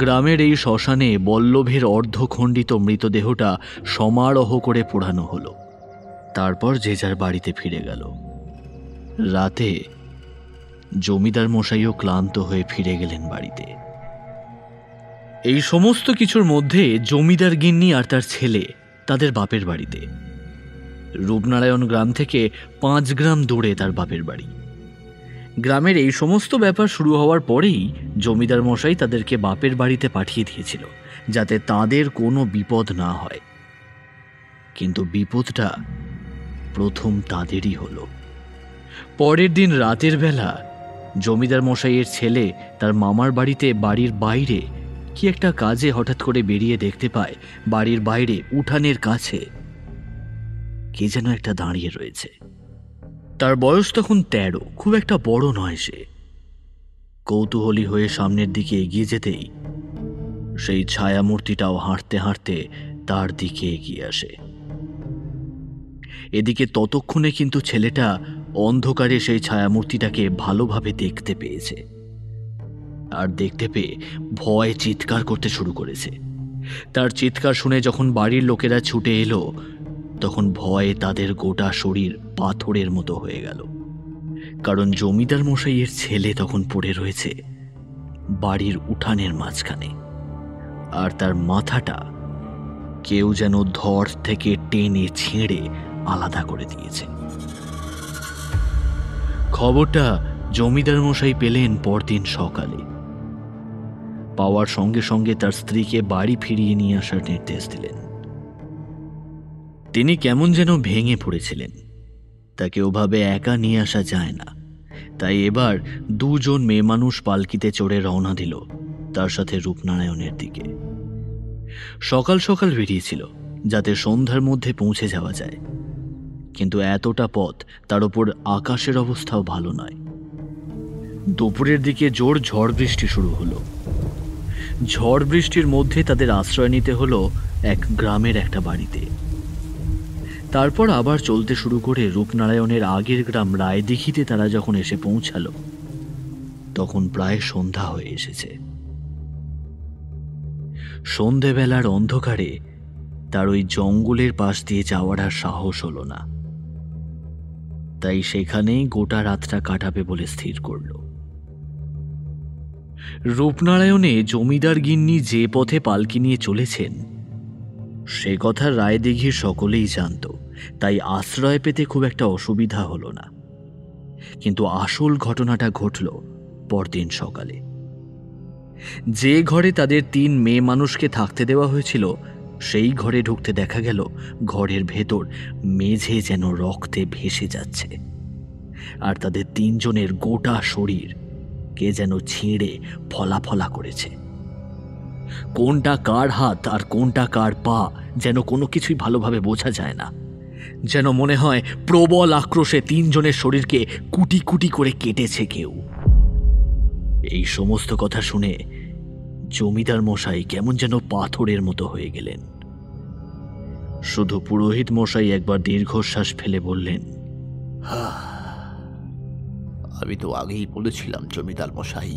গ্রামের এই শ্মশানে বল্লভের অর্ধখণ্ডিত মৃতদেহটা সমারোহ করে পোড়ানো হলো। তারপর যে যার বাড়িতে ফিরে গেল। রাতে জমিদার মশাইও ক্লান্ত হয়ে ফিরে গেলেন বাড়িতে। এই সমস্ত কিছুর মধ্যে জমিদার গিন্নি আর তার ছেলে তাদের বাপের বাড়িতে। রূপনারায়ণ গ্রাম থেকে 5 গ্রাম দূরে তার বাপের বাড়ি। গ্রামের এই সমস্ত ব্যাপার শুরু হওয়ার পরেই জমিদার মশাই তাদেরকে বাপের বাড়িতে পাঠিয়ে দিয়েছিল, যাতে তাদের কোনো বিপদ না হয়। কিন্তু বিপদটা প্রথম তাদেরই হলো। পরের দিন রাতের বেলা জমিদার মশাইয়ের ছেলে তার মামার বাড়িতে বাড়ির বাইরে কি একটা কাজে হঠাৎ করে বেরিয়ে দেখতে পায় বাড়ির বাইরে উঠানের কাছে কে যেন একটা দাঁড়িয়ে রয়েছে। তার বয়স তখন 13, খুব একটা বড় নয় সে। কৌতূহলী হয়ে সামনের দিকে এগিয়ে যেতেই সেই ছায়ামূর্তিটাও হাঁটতে হাঁটতে তার দিকে এগিয়ে আসে। এদিকে ততক্ষণে কিন্তু ছেলেটা অন্ধকারে সেই ছায়ামূর্তিটাকে ভালোভাবে দেখতে পেয়েছে, আর দেখতে পেয়ে ভয় চিৎকার করতে শুরু করেছে। তার চিৎকার শুনে যখন বাড়ির লোকেরা ছুটে এলো, তখন ভয়ে তাদের গোটা শরীর পাথরের মতো হয়ে গেল। কারণ জমিদার মশাইয়ের ছেলে তখন পড়ে রয়েছে বাড়ির উঠানের মাঝখানে, আর তার মাথাটা কেউ যেন ধর থেকে টেনে ছিঁড়ে আলাদা করে দিয়েছে। খবরটা জমিদার মশাই পেলেন পরদিন সকালে। পাওয়ার সঙ্গে সঙ্গে তার স্ত্রীকে বাড়ি ফিরিয়ে নিয়ে আসার নির্দেশ দিলেন। তিনি কেমন যেন ভেঙে পড়েছিলেন। তাকে ওভাবে একা নিয়ে আসা যায় না, তাই এবার 2 জন মেয়ে মানুষ পালকিতে চড়ে রওনা দিল তার সাথে রূপনারায়ণের দিকে। সকাল সকাল বেরিয়েছিল যাতে সন্ধ্যার মধ্যে পৌঁছে যাওয়া যায়, কিন্তু এতটা পথ, তার উপর আকাশের অবস্থাও ভালো নয়। দুপুরের দিকে জোর ঝড় বৃষ্টি শুরু হলো। ঝড় বৃষ্টির মধ্যে তাদের আশ্রয় নিতে হলো এক গ্রামের একটা বাড়িতে। তারপর আবার চলতে শুরু করে রূপনারায়ণের আগের গ্রাম রায়দিঘিতে তারা যখন এসে পৌঁছালো তখন প্রায় সন্ধ্যা হয়ে এসেছে। সন্ধেবেলার অন্ধকারে তার ওই জঙ্গলের পাশ দিয়ে যাওয়ার আর সাহস হলো না, তাই সেখানেই গোটা রাতটা কাটাবে বলে স্থির করল। রূপনারায়ণে জমিদার গিন্নি যে পথে পালকি নিয়ে চলেছেন সে কথা রায়দিঘির সকলেই জানত, তাই আশ্রয় পেতে খুব একটা অসুবিধা হলো না। কিন্তু আসল ঘটনাটা ঘটল পরদিন সকালে। যে ঘরে তাদের 3 মেয়ে মানুষকে থাকতে দেওয়া হয়েছিল সেই ঘরে ঢুকতে দেখা গেল ঘরের ভেতর মেঝে যেন রক্তে ভেসে যাচ্ছে, আর তাদের 3 জনের গোটা শরীর কে যেন ছিঁড়ে ফলা ফলা করেছে। কোনটা কার হাত আর কোনটা কার পা যেন কোনো কিছুই ভালোভাবে বোঝা যায় না। যেন মনে হয় প্রবল আক্রোশে 3 জনের শরীরকে কুটি কুটি করে কেটেছে কেউ। এই সমস্ত কথা শুনে জমিদার মশাই কেমন যেন পাথরের মতো হয়ে গেলেন। শুধু পুরোহিত মশাই একবার দীর্ঘশ্বাস ফেলে বললেন, আমি তো আগেই বলেছিলাম জমিদার মশাই,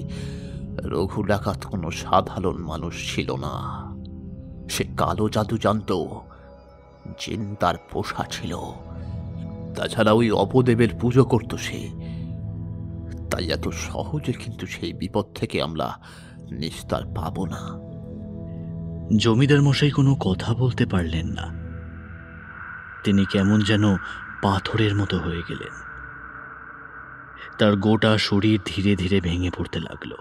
রঘু ডাকাত কোনো সাধারণ মানুষ ছিল না। সে কালো জাদু জানত, জিন তার পোষা ছিল। তাছাড়া ওই অপদেবের পুজো করত সে। তাই এত সহজে কিন্তু সেই বিপদ থেকে আমরা নিস্তার পাব না। জমিদার মশাই কোনো কথা বলতে পারলেন না। তিনি কেমন যেন পাথরের মতো হয়ে গেলেন। তার গোটা শরীর ধীরে ধীরে ভেঙে পড়তে লাগলো।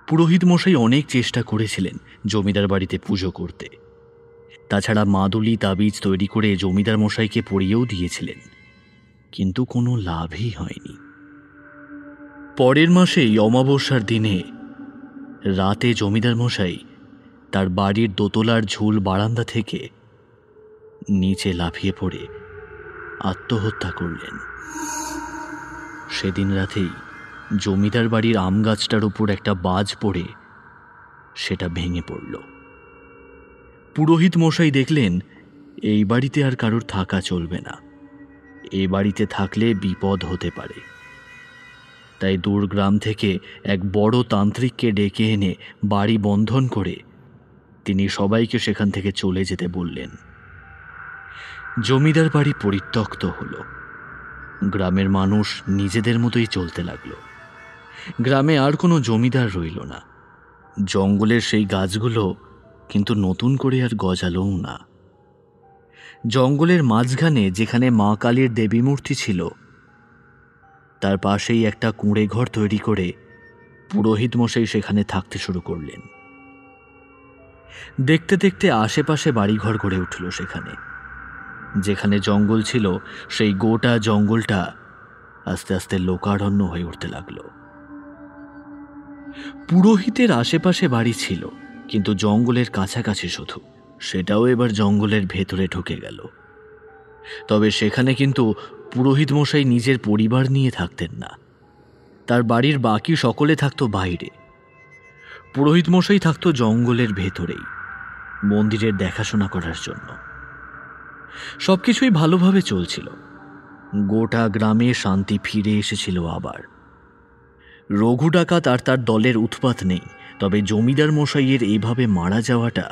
পুরোহিত মশাই অনেক চেষ্টা করেছিলেন জমিদার বাড়িতে পুজো করতে। তাছাড়া মাদুলি তাবিজ তৈরি করে জমিদার মশাইকে পরিয়েও দিয়েছিলেন, কিন্তু কোনো লাভই হয়নি। পরের মাসেই অমাবস্যার দিনে রাতে জমিদার মশাই তার বাড়ির দোতলার ঝুল বারান্দা থেকে নিচে লাফিয়ে পড়ে আত্মহত্যা করলেন। সেদিন রাতেই জমিদার বাড়ির আম গাছটার উপর একটা বাজ পড়ে সেটা ভেঙে পড়ল। পুরোহিত মশাই দেখলেন এই বাড়িতে আর কারোর থাকা চলবে না, এই বাড়িতে থাকলে বিপদ হতে পারে। তাই দূর গ্রাম থেকে এক বড় তান্ত্রিককে ডেকে এনে বাড়ি বন্ধন করে তিনি সবাইকে সেখান থেকে চলে যেতে বললেন। জমিদার বাড়ি পরিত্যক্ত হলো। গ্রামের মানুষ নিজেদের মতোই চলতে লাগলো। গ্রামে আর কোনো জমিদার রইল না। জঙ্গলের সেই গাছগুলো কিন্তু নতুন করে আর গজালোও না। জঙ্গলের মাঝখানে যেখানে মা কালীর দেবী মূর্তি ছিল তার পাশেই একটা কুঁড়ে ঘর তৈরি করে পুরোহিত মশাই সেখানে থাকতে শুরু করলেন। দেখতে দেখতে আশেপাশে বাড়িঘর গড়ে উঠল সেখানে। যেখানে জঙ্গল ছিল সেই গোটা জঙ্গলটা আস্তে আস্তে লোকারণ্য হয়ে উঠতে লাগলো। পুরোহিতের আশেপাশে বাড়ি ছিল, কিন্তু জঙ্গলের কাছাকাছি শুধু। সেটাও এবার জঙ্গলের ভেতরে ঢুকে গেল। তবে সেখানে কিন্তু পুরোহিত মশাই নিজের পরিবার নিয়ে থাকতেন না। তার বাড়ির বাকি সকলে থাকতো বাইরে। পুরোহিত মশাই থাকতো জঙ্গলের ভেতরেই, মন্দিরের দেখাশোনা করার জন্য। সবকিছুই ভালোভাবে চলছিল। গোটা গ্রামে শান্তি ফিরে এসেছিল আবার। রঘু ডাকাত আর তার দলের উৎপাত নেই, তবে জমিদার মশাইয়ের এইভাবে মারা যাওয়াটা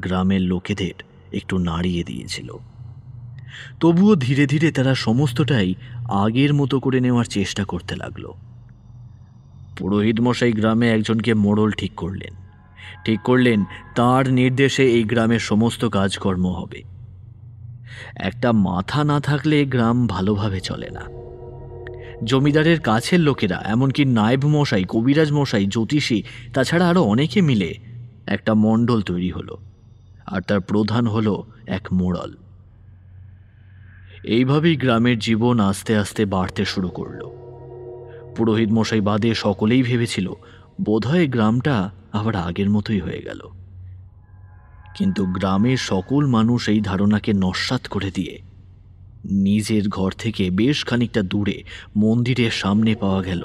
গ্রামের লোকেদের একটু নাড়িয়ে দিয়েছিল। তবুও ধীরে ধীরে তারা সমস্তটাই আগের মতো করে নেওয়ার চেষ্টা করতে লাগলো। পুরোহিত মশাই গ্রামে একজনকে মোড়ল ঠিক করলেন তার নির্দেশে এই গ্রামের সমস্ত কাজকর্ম হবে। একটা মাথা না থাকলে গ্রাম ভালোভাবে চলে না। জমিদারের কাছের লোকেরা, এমনকি নায়েব মশাই, কবিরাজ মশাই, জ্যোতিষী, তাছাড়া আরো অনেকে মিলে একটা মণ্ডল তৈরি হলো, আর তার প্রধান হলো এক মোড়ল। এইভাবেই গ্রামের জীবন আস্তে আস্তে বাড়তে শুরু করলো। পুরোহিত মশাই বাদে সকলেই ভেবেছিল বোধহয় গ্রামটা আবার আগের মতোই হয়ে গেল। কিন্তু গ্রামের সকল মানুষ এই ধারণাকে নস্যাৎ করে দিয়ে নিজের ঘর থেকে বেশ খানিকটা দূরে মন্দিরের সামনে পাওয়া গেল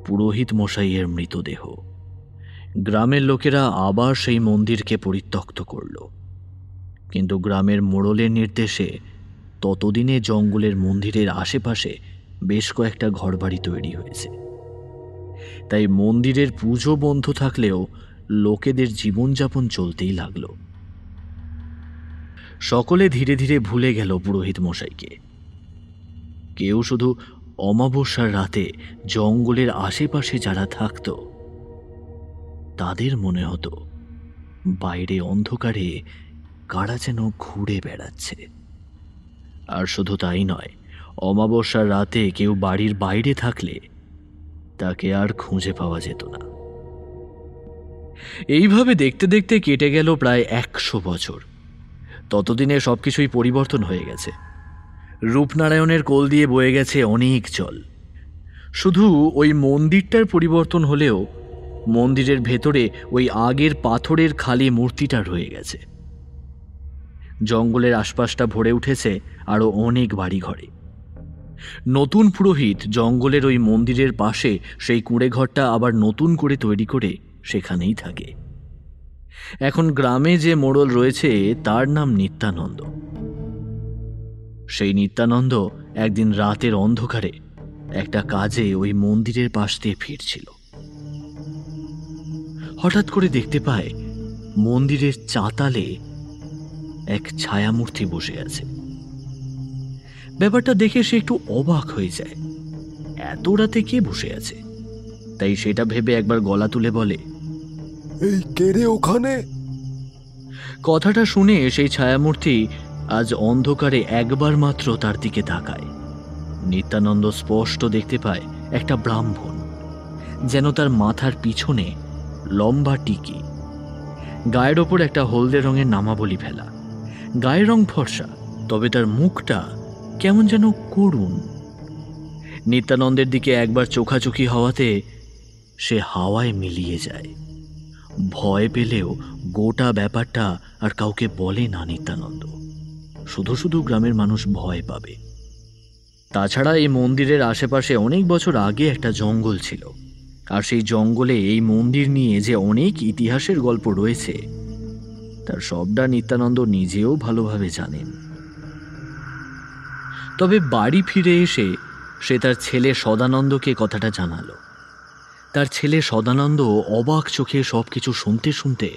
পুরোহিত মশাইয়ের মৃতদেহ। গ্রামের লোকেরা আবার সেই মন্দিরকে পরিত্যক্ত করল, কিন্তু গ্রামের মোড়লের নির্দেশে ততদিনে জঙ্গলের মন্দিরের আশেপাশে বেশ কয়েকটা ঘরবাড়ি তৈরি হয়েছে। তাই মন্দিরের পুজো বন্ধ থাকলেও লোকেদের জীবনযাপন চলতেই লাগলো। সকলে ধীরে ধীরে ভুলে গেল পুরোহিত মশাইকে। কেউ শুধু অমাবস্যার রাতে জঙ্গলের আশেপাশে যারা থাকত তাদের মনে হতো বাইরে অন্ধকারে কারা যেন ঘুরে বেড়াচ্ছে। আর শুধু তাই নয়, অমাবস্যার রাতে কেউ বাড়ির বাইরে থাকলে তাকে আর খুঁজে পাওয়া যেত না। এইভাবে দেখতে দেখতে কেটে গেল প্রায় 100 বছর। ততদিনে সবকিছুই পরিবর্তন হয়ে গেছে। রূপনারায়ণের কোল দিয়ে বয়ে গেছে অনেক জল। শুধু ওই মন্দিরটার পরিবর্তন হলেও মন্দিরের ভেতরে ওই আগের পাথরের খালি মূর্তিটা রয়ে গেছে। জঙ্গলের আশপাশটা ভরে উঠেছে আরো অনেক বাড়িঘরে। নতুন পুরোহিত জঙ্গলের ওই মন্দিরের পাশে সেই কুঁড়ে ঘরটা আবার নতুন করে তৈরি করে সেখানেই থাকে। এখন গ্রামে যে মোড়ল রয়েছে তার নাম নিত্যানন্দ। সেই নিত্যানন্দ একদিন রাতের অন্ধকারে একটা কাজে ওই মন্দিরের পাশ দিয়ে ফিরছিল। হঠাৎ করে দেখতে পায় মন্দিরের চাতালে এক ছায়ামূর্তি বসে আছে। ব্যাপারটা দেখে সে একটু অবাক হয়ে যায়। এত রাতে কে বসে আছে? তাই সেটা ভেবে একবার গলা তুলে বলে, এই কে রে ওখানে? কথাটা শুনে সেই ছায়ামূর্তি আজ অন্ধকারে একবার মাত্র তার দিকে তাকায়। নিত্যানন্দ স্পষ্ট দেখতে পায় একটা ব্রাহ্মণ, যেন তার মাথার পিছনে লম্বা টিকি, গায়ের ওপর একটা হলদে রঙের নামাবলি ফেলা, গায়ের রং ফর্সা, তবে তার মুখটা কেমন যেন করুণ। নিত্যানন্দের দিকে একবার চোখাচোখি হওয়াতে সে হাওয়ায় মিলিয়ে যায়। ভয় পেলেও গোটা ব্যাপারটা আর কাউকে বলে না নিত্যানন্দ। শুধু শুধু গ্রামের মানুষ ভয় পাবে। তাছাড়া এই মন্দিরের আশেপাশে অনেক বছর আগে একটা জঙ্গল ছিল, আর সেই জঙ্গলে এই মন্দির নিয়ে যে অনেক ইতিহাসের গল্প রয়েছে তার সবটা নিত্যানন্দ নিজেও ভালোভাবে জানেন। তবে বাড়ি ফিরে এসে সে তার ছেলে সদানন্দকে কথাটা জানালো। তার ছেলে সদানন্দ অবাক চোখে সবকিছু শুনতে শুনতে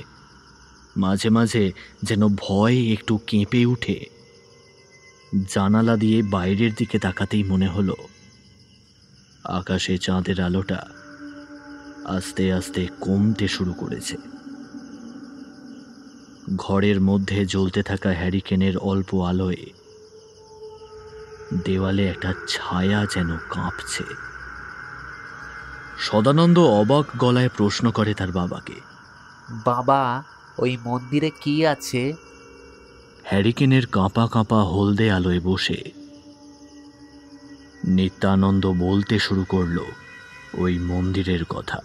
মাঝে মাঝে যেন ভয়ে একটু কেঁপে উঠে জানালা দিয়ে বাইরের দিকে তাকাতেই মনে হলো আকাশে চাঁদের আলোটা আস্তে আস্তে কমতে শুরু করেছে। ঘরের মধ্যে জ্বলতে থাকা হ্যারিকেনের অল্প আলোয় দেওয়ালে একটা ছায়া যেন কাঁপছে। সদানন্দ অবাক গলায় প্রশ্ন করে তার বাবাকে, বাবা, ওই মন্দিরে কি আছে? হ্যারিকেনের কাঁপা কাঁপা হলদে আলোয় বসে নিত্যানন্দ বলতে শুরু করলো ওই মন্দিরের কথা।